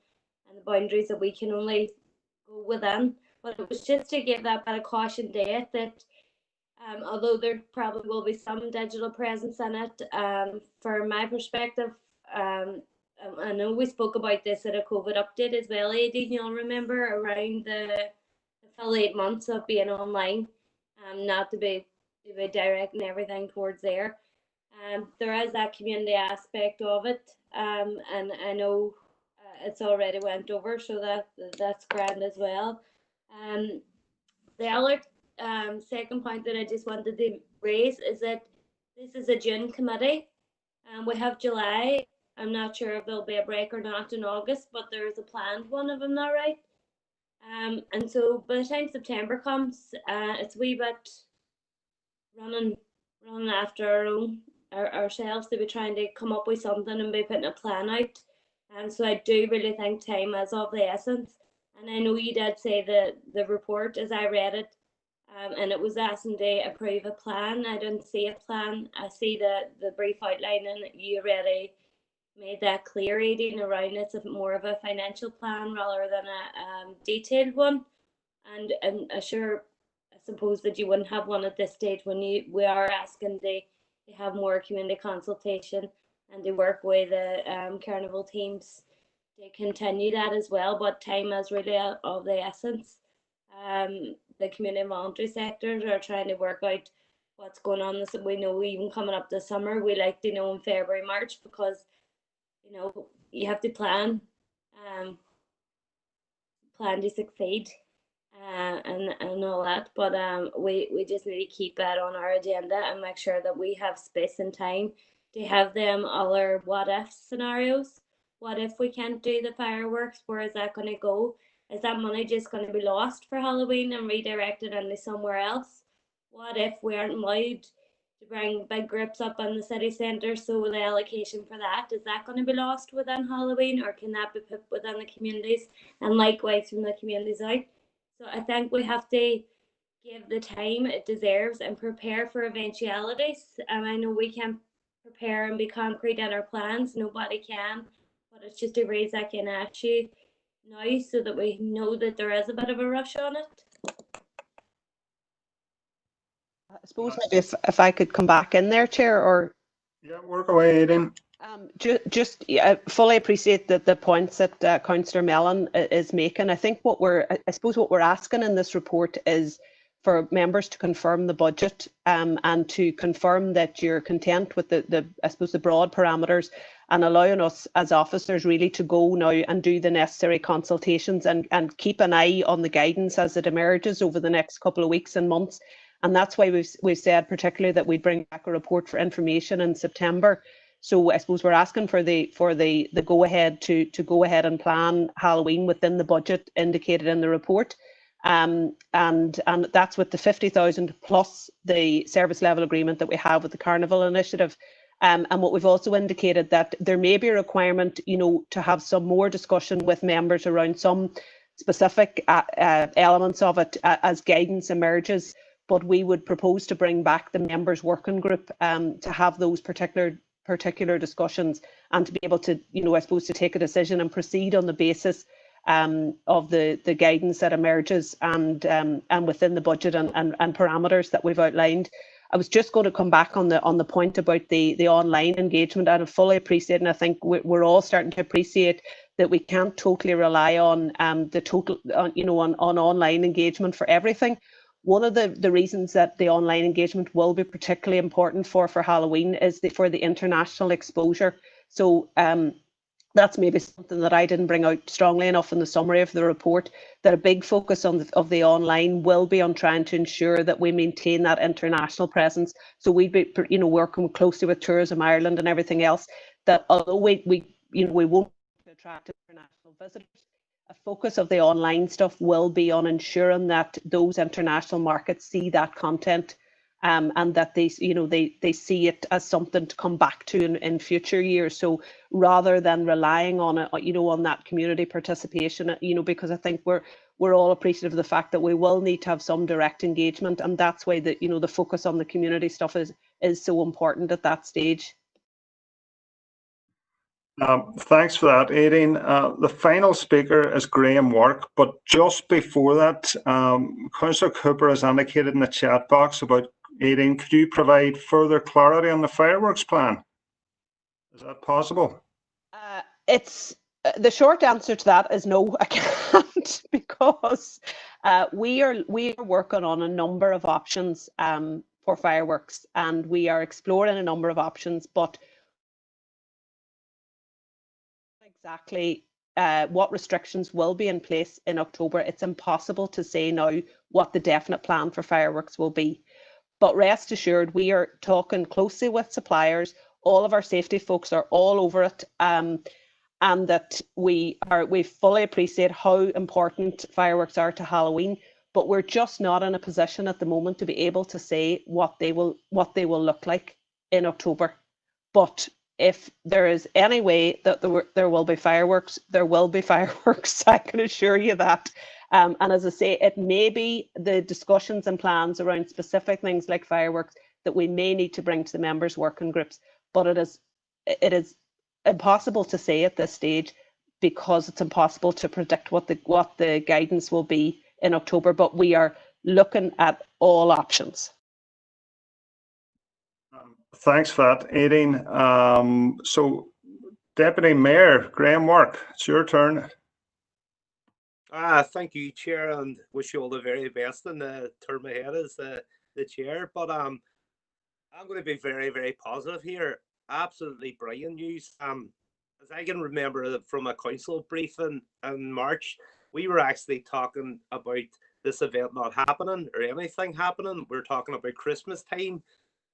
the boundaries that we can only go within. But it was just to give that bit of caution to it that although there probably will be some digital presence in it, from my perspective, I know we spoke about this at a COVID update as well, Aidan, you'll remember, around the full 8 months of being online, not to be directing everything towards there. There is that community aspect of it, and I know it's already went over, so that's grand as well. The other second point that I just wanted to raise is that this is a June committee, and we have July. I'm not sure if there'll be a break or not in August, but there is a planned one, if I'm not right. And so by the time September comes, it's a wee bit running after our own ourselves to be trying to come up with something and be putting a plan out. And so I do really think time is of the essence. And I know you did say the report, as I read it, and it was asking to approve a plan. I didn't see a plan. I see the brief outline, and you already made that clear, Aidan, around it's more of a financial plan rather than a detailed one. And I suppose that you wouldn't have one at this stage when we are asking to have more community consultation and to work with the carnival teams to continue that as well. But time is really of the essence. The community voluntary sectors are trying to work out what's going on. This we know even coming up this summer, we like to know in February, March, because you have to plan to succeed. And all that, but we just need to keep that on our agenda and make sure that we have space and time to have them other what if scenarios. What if we can't do the fireworks? Where is that going to go? Is that money just going to be lost for Halloween and redirected into somewhere else? What if we aren't allowed to bring big groups up in the city centre, so the allocation for that, is that going to be lost within Halloween, or can that be put within the communities and likewise from the communities out? So I think we have to give the time it deserves and prepare for eventualities. And I know we can't prepare and be concrete in our plans, nobody can, but it's just to raise that kind of issue now so that we know that there is a bit of a rush on it. I suppose maybe if I could come back in there, Chair, or yeah, work away, Aidan. Just fully appreciate the points that Councillor Mellon is making. I think I suppose what we're asking in this report is for members to confirm the budget and to confirm that you're content with the I suppose the broad parameters, and allowing us as officers really to go now and do the necessary consultations and keep an eye on the guidance as it emerges over the next couple of weeks and months. And that's why we've said particularly that we'd bring back a report for information in September. So I suppose we're asking for the go ahead to go ahead and plan Halloween within the budget indicated in the report, and that's with the 50,000 plus the service level agreement that we have with the Carnival Initiative, and what we've also indicated that there may be a requirement, to have some more discussion with members around some specific elements of it as guidance emerges. But we would propose to bring back the members working group to have those particular discussions and to be able to, I suppose, to take a decision and proceed on the basis of the guidance that emerges and within the budget and parameters that we've outlined. I was just going to come back on the point about the online engagement, and I fully appreciate, and I think we're all starting to appreciate that we can't totally rely on on online engagement for everything. One of the reasons that the online engagement will be particularly important for Halloween is for the international exposure. So that's maybe something that I didn't bring out strongly enough in the summary of the report, that a big focus of the online will be on trying to ensure that we maintain that international presence. So we'd be working closely with Tourism Ireland and everything else, that although we won't attract international visitors, a focus of the online stuff will be on ensuring that those international markets see that content and that they see it as something to come back to in future years. So rather than relying on it, on that community participation, because I think we're all appreciative of the fact that we will need to have some direct engagement, and that's why the focus on the community stuff is so important at that stage. Thanks for that, Aideen. The final speaker is Graham Work, but just before that, Councillor Cooper has indicated in the chat box about Aideen. Could you provide further clarity on the fireworks plan? Is that possible? It's the short answer to that is no, I can't, because we are working on a number of options for fireworks, and we are exploring a number of options, but exactly what restrictions will be in place in October, it's impossible to say now what the definite plan for fireworks will be. But rest assured, we are talking closely with suppliers. All of our safety folks are all over it, and that we fully appreciate how important fireworks are to Halloween. But we're just not in a position at the moment to be able to say what they will look like in October. But if there is any way that there will be fireworks, there will be fireworks. I can assure you that. And as I say, it may be the discussions and plans around specific things like fireworks that we may need to bring to the members' working groups. But it is impossible to say at this stage, because it's impossible to predict what the guidance will be in October. But we are looking at all options. Thanks for that, Aideen. So, Deputy Mayor Graham Work, it's your turn. Thank you, Chair, and wish you all the very best in the term ahead as the Chair. But I'm going to be very, very positive here. Absolutely brilliant news. As I can remember from a council briefing in March, we were actually talking about this event not happening or anything happening. We're talking about Christmas time,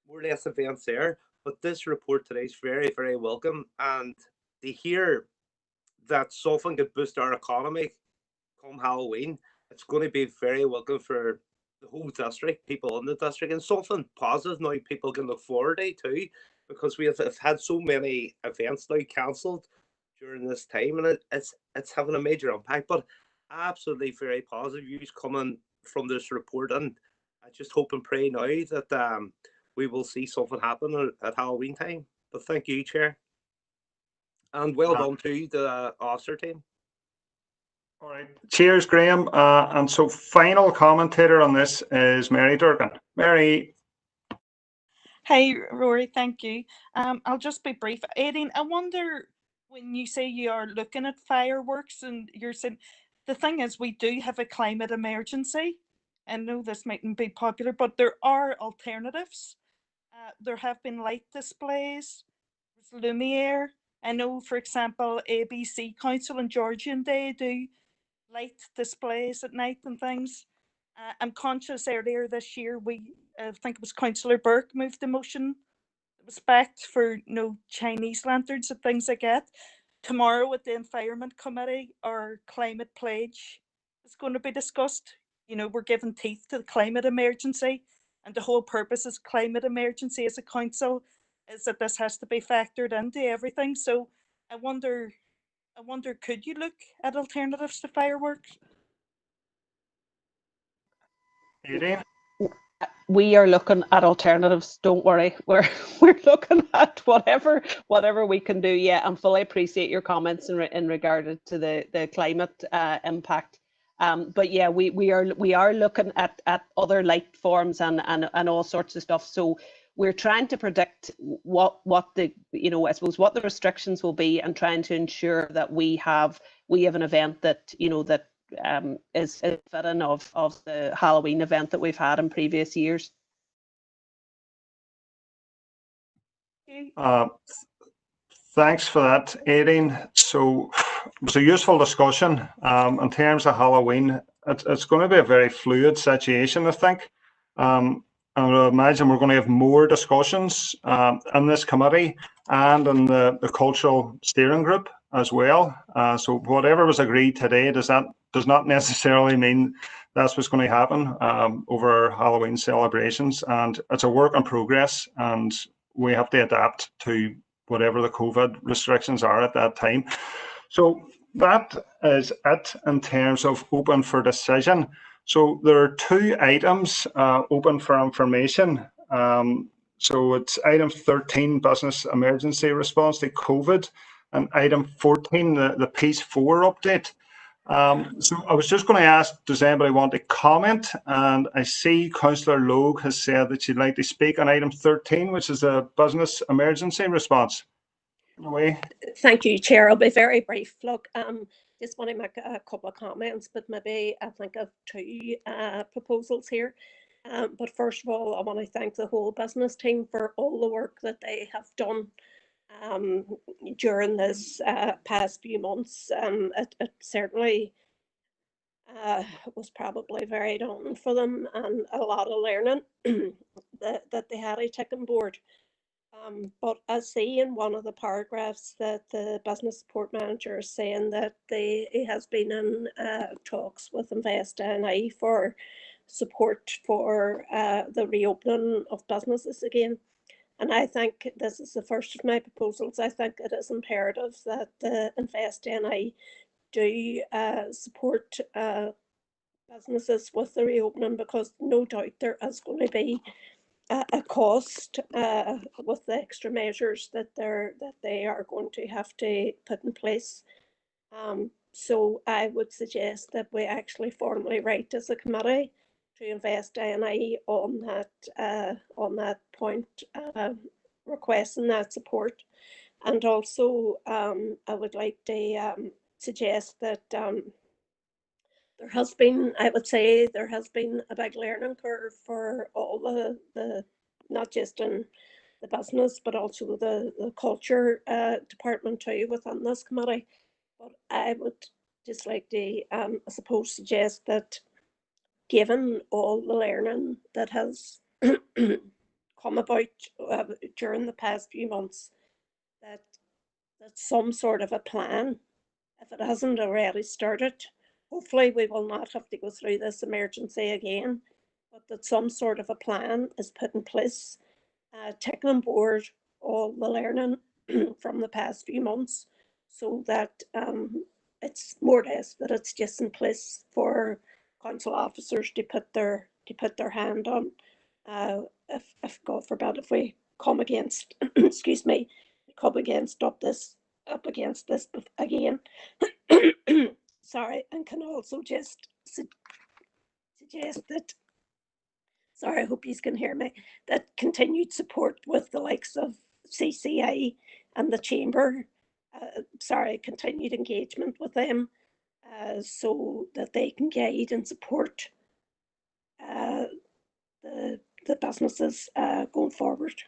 more or less events there. But this report today is very, very welcome. And to hear that something could boost our economy come Halloween, it's going to be very welcome for the whole district, people in the district, and something positive now people can look forward to too, because we have had so many events now cancelled during this time, and it's having a major impact. But absolutely very positive views coming from this report, and I just hope and pray now that we will see something happen at Halloween time. But thank you, Chair, and well done to the officer team. All right. Cheers, Graham. And so final commentator on this is Mary Durgan. Mary. Hey, Rory, thank you. I'll just be brief. Aideen, I wonder, when you say you are looking at fireworks and you're saying, the thing is, we do have a climate emergency. I know this mightn't be popular, but there are alternatives. There have been light displays, there's Lumiere. I know, for example, ABC Council on Georgian Day do light displays at night and things. I'm conscious earlier this year, I think it was Councillor Burke moved the motion that was backed for Chinese lanterns and things like that. Tomorrow at the Environment Committee, our climate pledge is going to be discussed. We're giving teeth to the climate emergency, and the whole purpose is climate emergency as a council is that this has to be factored into everything. So I wonder, could you look at alternatives to fireworks? Aideen? We are looking at alternatives. Don't worry, we're looking at whatever we can do. Yeah, and fully appreciate your comments in regard to the climate impact. But yeah, we are looking at other light forms and all sorts of stuff. So we're trying to predict what the I suppose what the restrictions will be, and trying to ensure that we have an event that that is fitting of the Halloween event that we've had in previous years. Thanks for that, Aideen. So it was a useful discussion. In terms of Halloween, it's going to be a very fluid situation, I think. I would imagine we're going to have more discussions in this committee and in the cultural steering group as well. So whatever was agreed today does not necessarily mean that's what's going to happen over Halloween celebrations, and it's a work in progress, and we have to adapt to whatever the COVID restrictions are at that time. So that is it in terms of open for decision. So there are 2 items open for information. So it's item 13, business emergency response to COVID, and item 14, the Piece 4 update. So I was just going to ask, does anybody want to comment? And I see Councillor Logue has said that she'd like to speak on item 13, which is a business emergency response. Away. Thank you, Chair. I'll be very brief. Look, just want to make a couple of comments, but maybe I think of 2 proposals here. But first of all, I want to thank the whole business team for all the work that they have done during this past few months. It certainly was probably very daunting for them, and a lot of learning that they had to take on board. But I see in one of the paragraphs that the business support manager is saying that he has been in talks with Invest NI for support for the reopening of businesses again. And I think this is the first of my proposals. I think it is imperative that the Invest NI do support businesses with the reopening, because no doubt there is going to be a cost with the extra measures that they are going to have to put in place. So I would suggest that we actually formally write as a committee to Invest NI on that point, requesting that support. And also I would like to suggest that there has been, I would say, there has been a big learning curve for all the not just in the business, but also the culture department too within this committee. But I would just like to, I suppose, suggest that given all the learning that has come about during the past few months, that some sort of a plan, if it hasn't already started, hopefully we will not have to go through this emergency again, but that some sort of a plan is put in place, taking on board all the learning from the past few months, so that it's more or less that it's just in place for council officers to put their hand on. If God forbid, if we come against, excuse me, come against up against this again. Sorry, and can also just suggest that, sorry, I hope you can hear me, that continued support with the likes of CCI and the Chamber, continued engagement with them, so that they can guide and support the businesses going forward.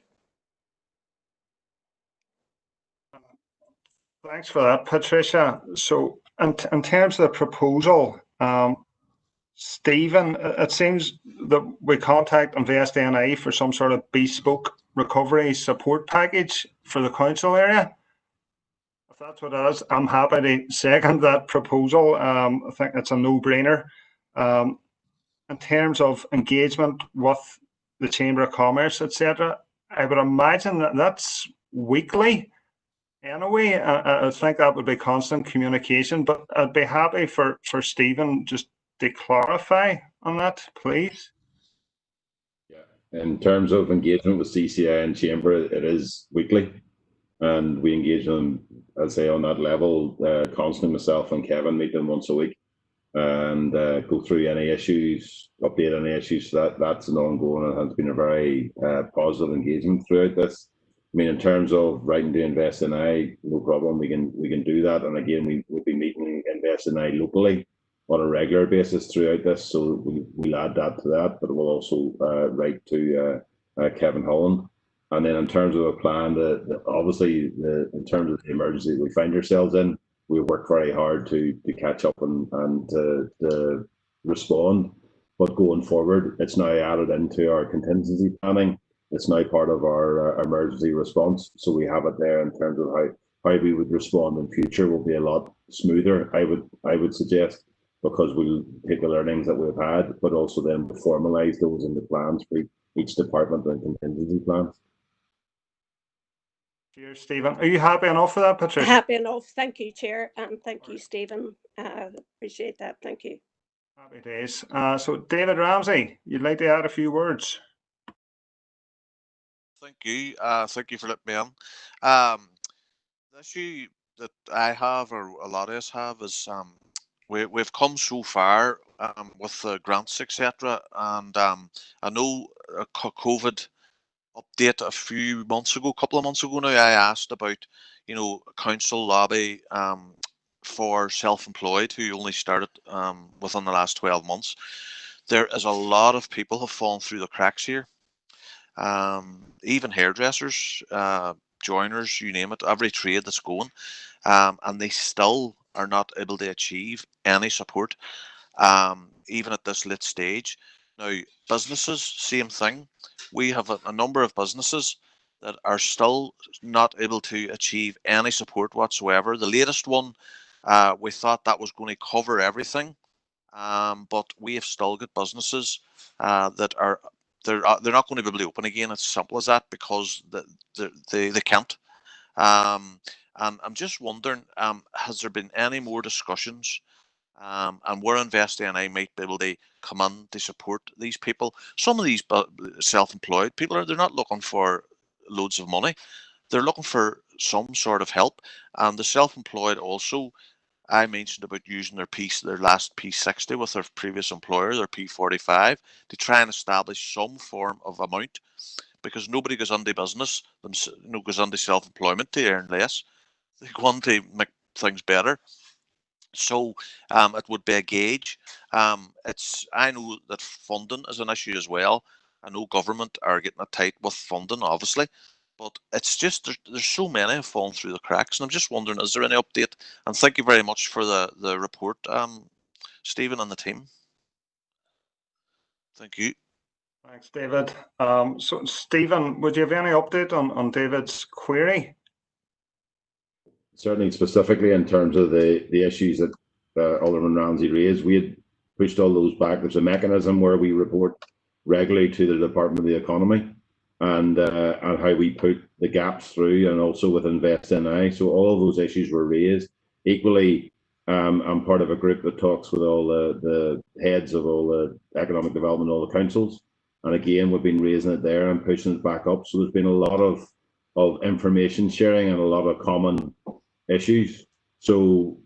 Thanks for that, Patricia. So in terms of the proposal, Stephen, it seems that we contact Invest NI for some sort of bespoke recovery support package for the council area. If that's what it is, I'm happy to second that proposal. I think it's a no-brainer. In terms of engagement with the Chamber of Commerce, etc., I would imagine that that's weekly. Anyway, I think that would be constant communication, but I'd be happy for Stephen just to clarify on that, please. Yeah, in terms of engagement with CCI and Chamber, it is weekly, and we engage them, I'd say, on that level constantly. Myself and Kevin meet them once a week and go through any issues, update any issues. So that's an ongoing and has been a very positive engagement throughout this. I mean, in terms of writing to Invest NI, no problem. We can do that. And again, we'll be meeting Invest NI locally on a regular basis throughout this. So we'll add that to that. But we'll also write to Kevin Holland. And then in terms of a plan, obviously in terms of the emergency we find ourselves in, we work very hard to catch up and to respond. But going forward, it's now added into our contingency planning. It's now part of our emergency response, so we have it there in terms of how we would respond in future will be a lot smoother. I would suggest, because we'll take the learnings that we've had, but also then formalise those in the plans for each department and contingency plans. Cheers, Stephen. Are you happy enough for that, Patricia? Happy enough. Thank you, Chair, and thank you, Stephen. Appreciate that. Thank you. Happy days. So, David Ramsey, you'd like to add a few words? Thank you. Thank you for letting me on. The issue that I have, or a lot of us have, is we've come so far with the grants, etc. And I know a COVID update a few months ago, a couple of months ago now, I asked about, council lobby for self-employed who only started within the last 12 months. There is a lot of people have fallen through the cracks here. Even hairdressers, joiners, you name it, every trade that's going, and they still are not able to achieve any support, even at this late stage. Now, businesses, same thing. We have a number of businesses that are still not able to achieve any support whatsoever. The latest one, we thought that was going to cover everything, but we have still got businesses that are they're not going to be able to open again. It's simple as that, because they can't. And I'm just wondering, has there been any more discussions? And where Invest NI might be able to come in to support these people. Some of these self-employed people they're not looking for loads of money. They're looking for some sort of help. And the self-employed also, I mentioned about using their last P60 with their previous employer, their P45, to try and establish some form of amount, because nobody goes into business, goes into self-employment to earn less. They go on to make things better. So it would be a gauge. I know that funding is an issue as well. I know government are getting it tight with funding, obviously, but it's just there's so many have fallen through the cracks, and I'm just wondering, is there any update? And thank you very much for the report, Stephen and the team. Thank you. Thanks, David. So, Stephen, would you have any update on David's query? Certainly, specifically in terms of the issues that Alderman Ramsey raised, we had pushed all those back. There's a mechanism where we report regularly to the Department of the Economy, and how we put the gaps through, and also with Invest NI. So all of those issues were raised. Equally, I'm part of a group that talks with all the heads of all the economic development, all the councils, and again, we've been raising it there and pushing it back up. So there's been a lot of information sharing and a lot of common issues. So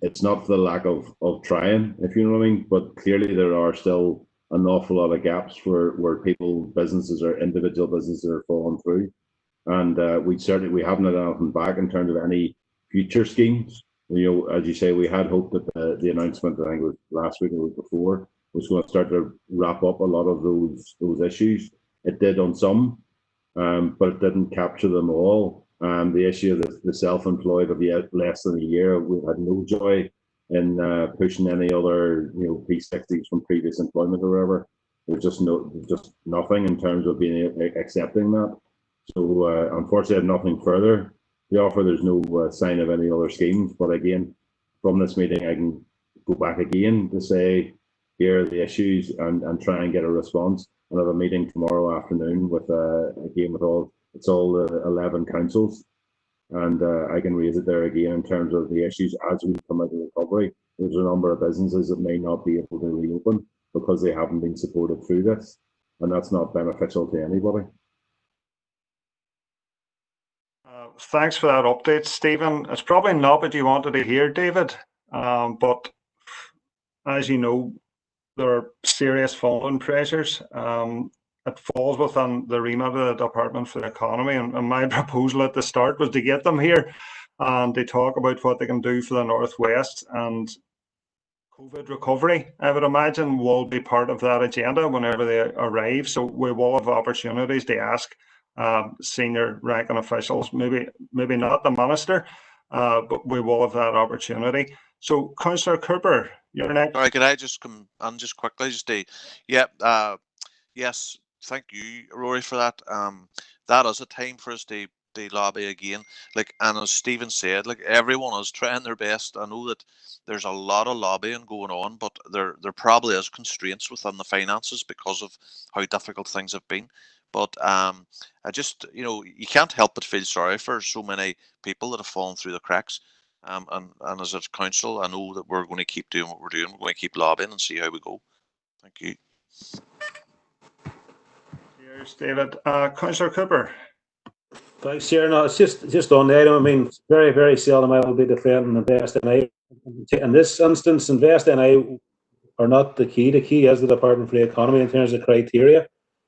it's not for the lack of trying, if you know what I mean, but clearly there are still an awful lot of gaps where people, businesses or individual businesses are falling through. And we haven't had anything back in terms of any future schemes. As you say, we had hoped that the announcement, I think it was last week or the week before, was going to start to wrap up a lot of those issues. It did on some, but it didn't capture them all. The issue of the self-employed of less than a year, we had no joy in pushing any other P60s from previous employment or whatever. There's just nothing in terms of being accepting that. So unfortunately, I have nothing further to offer. There's no sign of any other schemes. But again, from this meeting, I can go back again to say here are the issues and try and get a response. I'll have a meeting tomorrow afternoon with it's all 11 councils, and I can raise it there again in terms of the issues as we come out of recovery. There's a number of businesses that may not be able to reopen because they haven't been supported through this, and that's not beneficial to anybody. Thanks for that update, Stephen. It's probably not what you wanted to hear, David, but as you know, there are serious funding pressures. It falls within the remit of the Department for the Economy, and my proposal at the start was to get them here and they talk about what they can do for the Northwest, and COVID recovery, I would imagine, will be part of that agenda whenever they arrive. So we will have opportunities to ask senior ranking officials, maybe not the minister, but we will have that opportunity. So, Councillor Cooper, you're next. All right, could I just come on just quickly? Yes, thank you, Rory, for that. That is a time for us to the lobby again. Like, and as Stephen said, like everyone is trying their best. I know that there's a lot of lobbying going on, but there probably is constraints within the finances because of how difficult things have been. But I just, you know, you can't help but feel sorry for so many people that have fallen through the cracks. And as a council, I know that we're going to keep doing what we're doing. We're going to keep lobbying and see how we go. Thank you. Cheers, David. Councillor Cooper. Thanks, Chair. No, it's just on the item. I mean, very, very seldom I will be defending Invest NI. In this instance, Invest NI are not the key. The key is the Department for the Economy in terms of criteria,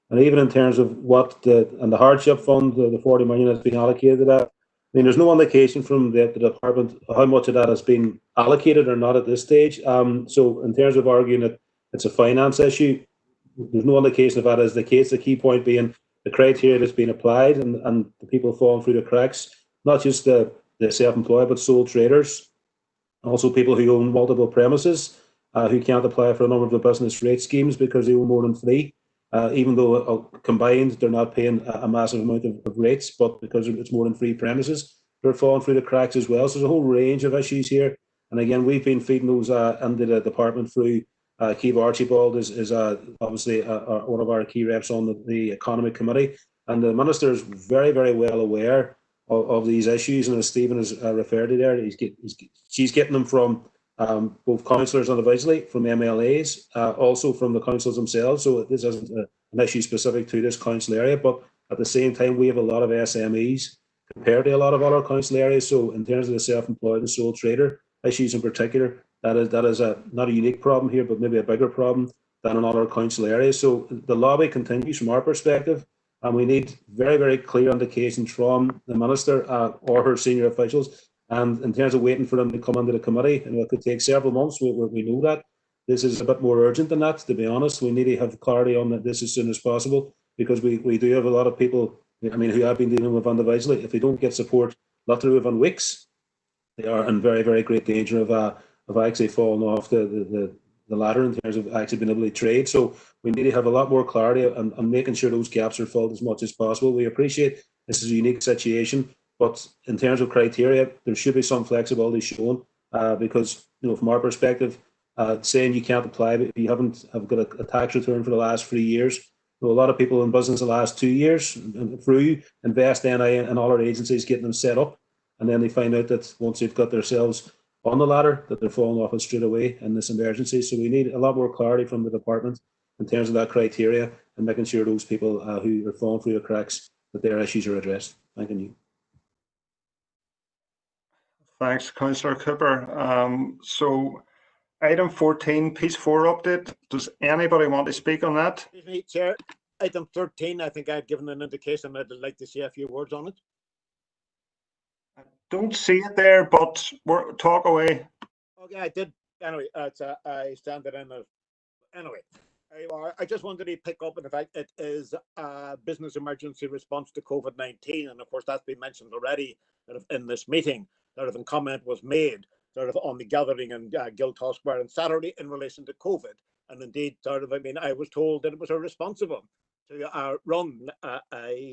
and even in terms of what the hardship fund, the 40 million that's been allocated to that. I mean, there's no indication from the department how much of that has been allocated or not at this stage. So in terms of arguing that it's a finance issue, there's no indication of that as the case. The key point being the criteria that's been applied and the people falling through the cracks, not just the self-employed, but sole traders, also people who own multiple premises, who can't apply for a number of the business rate schemes because they own more than 3. Even though combined they're not paying a massive amount of rates, but because it's more than 3 premises, they're falling through the cracks as well. So there's a whole range of issues here. And again, we've been feeding those into the department through Keith Archibald is obviously one of our key reps on the Economy Committee. And the Minister is very, very well aware of these issues. And as Stephen has referred to there, she's getting them from both councillors individually, from MLAs, also from the councils themselves. So this isn't an issue specific to this council area, but at the same time, we have a lot of SMEs compared to a lot of other council areas. So in terms of the self-employed and sole trader issues in particular, that is not a unique problem here, but maybe a bigger problem than in other council areas. So the lobby continues from our perspective, and we need very, very clear indications from the Minister or her senior officials. And in terms of waiting for them to come into the committee, and it could take several months, we know that. This is a bit more urgent than that, to be honest. We need to have clarity on this as soon as possible, because we do have a lot of people, I mean, who have been dealing with individually. If they don't get support literally within weeks, they are in very, very great danger of actually falling off the ladder in terms of actually being able to trade. So we need to have a lot more clarity and making sure those gaps are filled as much as possible. We appreciate this is a unique situation, but in terms of criteria, there should be some flexibility shown because, you know, from our perspective, saying you can't apply but you have got a tax return for the last 3 years. So a lot of people in business the last 2 years through Invest NI and all our agencies getting them set up, and then they find out that once they've got themselves on the ladder, that they're falling off it straight away in this emergency. So we need a lot more clarity from the department in terms of that criteria and making sure those people who are falling through the cracks, that their issues are addressed. Thank you. Thanks, Councillor Cooper. So item 14, Piece 4 update. Does anybody want to speak on that? Excuse me, Chair. Item 13, I think I've given an indication I'd like to say a few words on it. Don't see it there, but talk away. Okay, I did. Anyway, I stand it in. Anyway, I just wanted to pick up on the fact it is a business emergency response to COVID-19, and of course that's been mentioned already in this meeting. A comment was made on the gathering in Guildhall Square on Saturday in relation to COVID, and indeed, I was told that it was irresponsible to run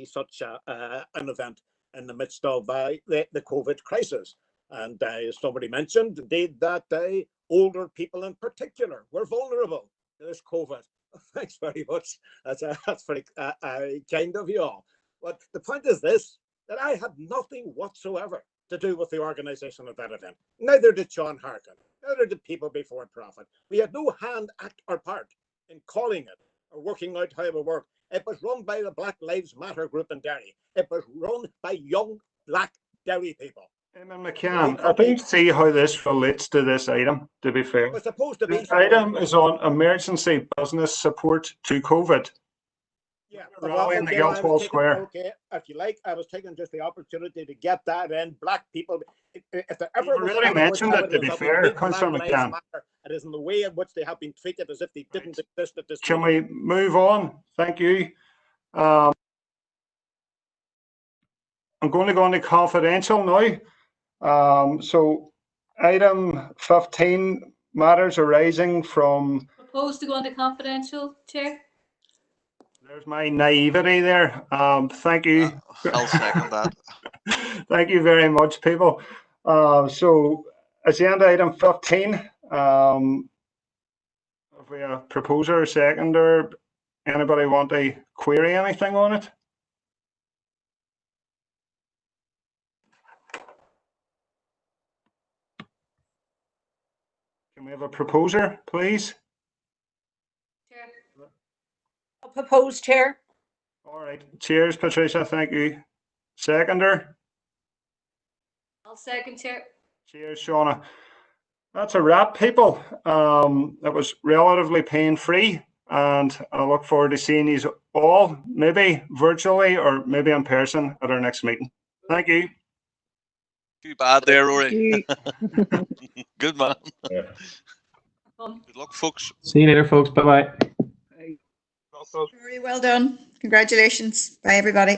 such an event in the midst of the COVID crisis. And somebody mentioned, indeed, that older people in particular were vulnerable to this COVID. Thanks very much. That's very kind of you all. But the point is this, that I had nothing whatsoever to do with the organisation of that event. Neither did Sean Harkin. Neither did People Before Profit. We had no hand, act or part in calling it or working out how it would work. It was run by the Black Lives Matter group in Derry. It was run by young black Derry people. Eamon McCann, I don't see how this relates to this item, to be fair. It was supposed to be. This item is on emergency business support to COVID. Yeah, rally in the Guildhall Square. Okay, if you like, I was taking just the opportunity to get that in. Black people, if there ever you really mentioned it, to be fair, Councillor McCann. It is in the way in which they have been treated as if they didn't exist at this Can we move on? Thank you. I'm going to go into confidential now. So item 15, matters arising from... Proposed to go into confidential, Chair? There's my naivety there. Thank you. I'll second that. Thank you very much, people. So agenda item 15. Have we a proposer or seconder? Anybody want to query anything on it? Can we have a proposer, please? I'll propose, Chair. All right. Cheers, Patricia. Thank you. Seconder? I'll second, Chair. Cheers, Shauna. That's a wrap, people. It was relatively pain-free, and I look forward to seeing you all, maybe virtually or maybe in person at our next meeting. Thank you. Too bad there, Rory. Good man. Yeah. Good luck, folks. See you later, folks. Bye-bye. Very well done. Congratulations. Bye, everybody.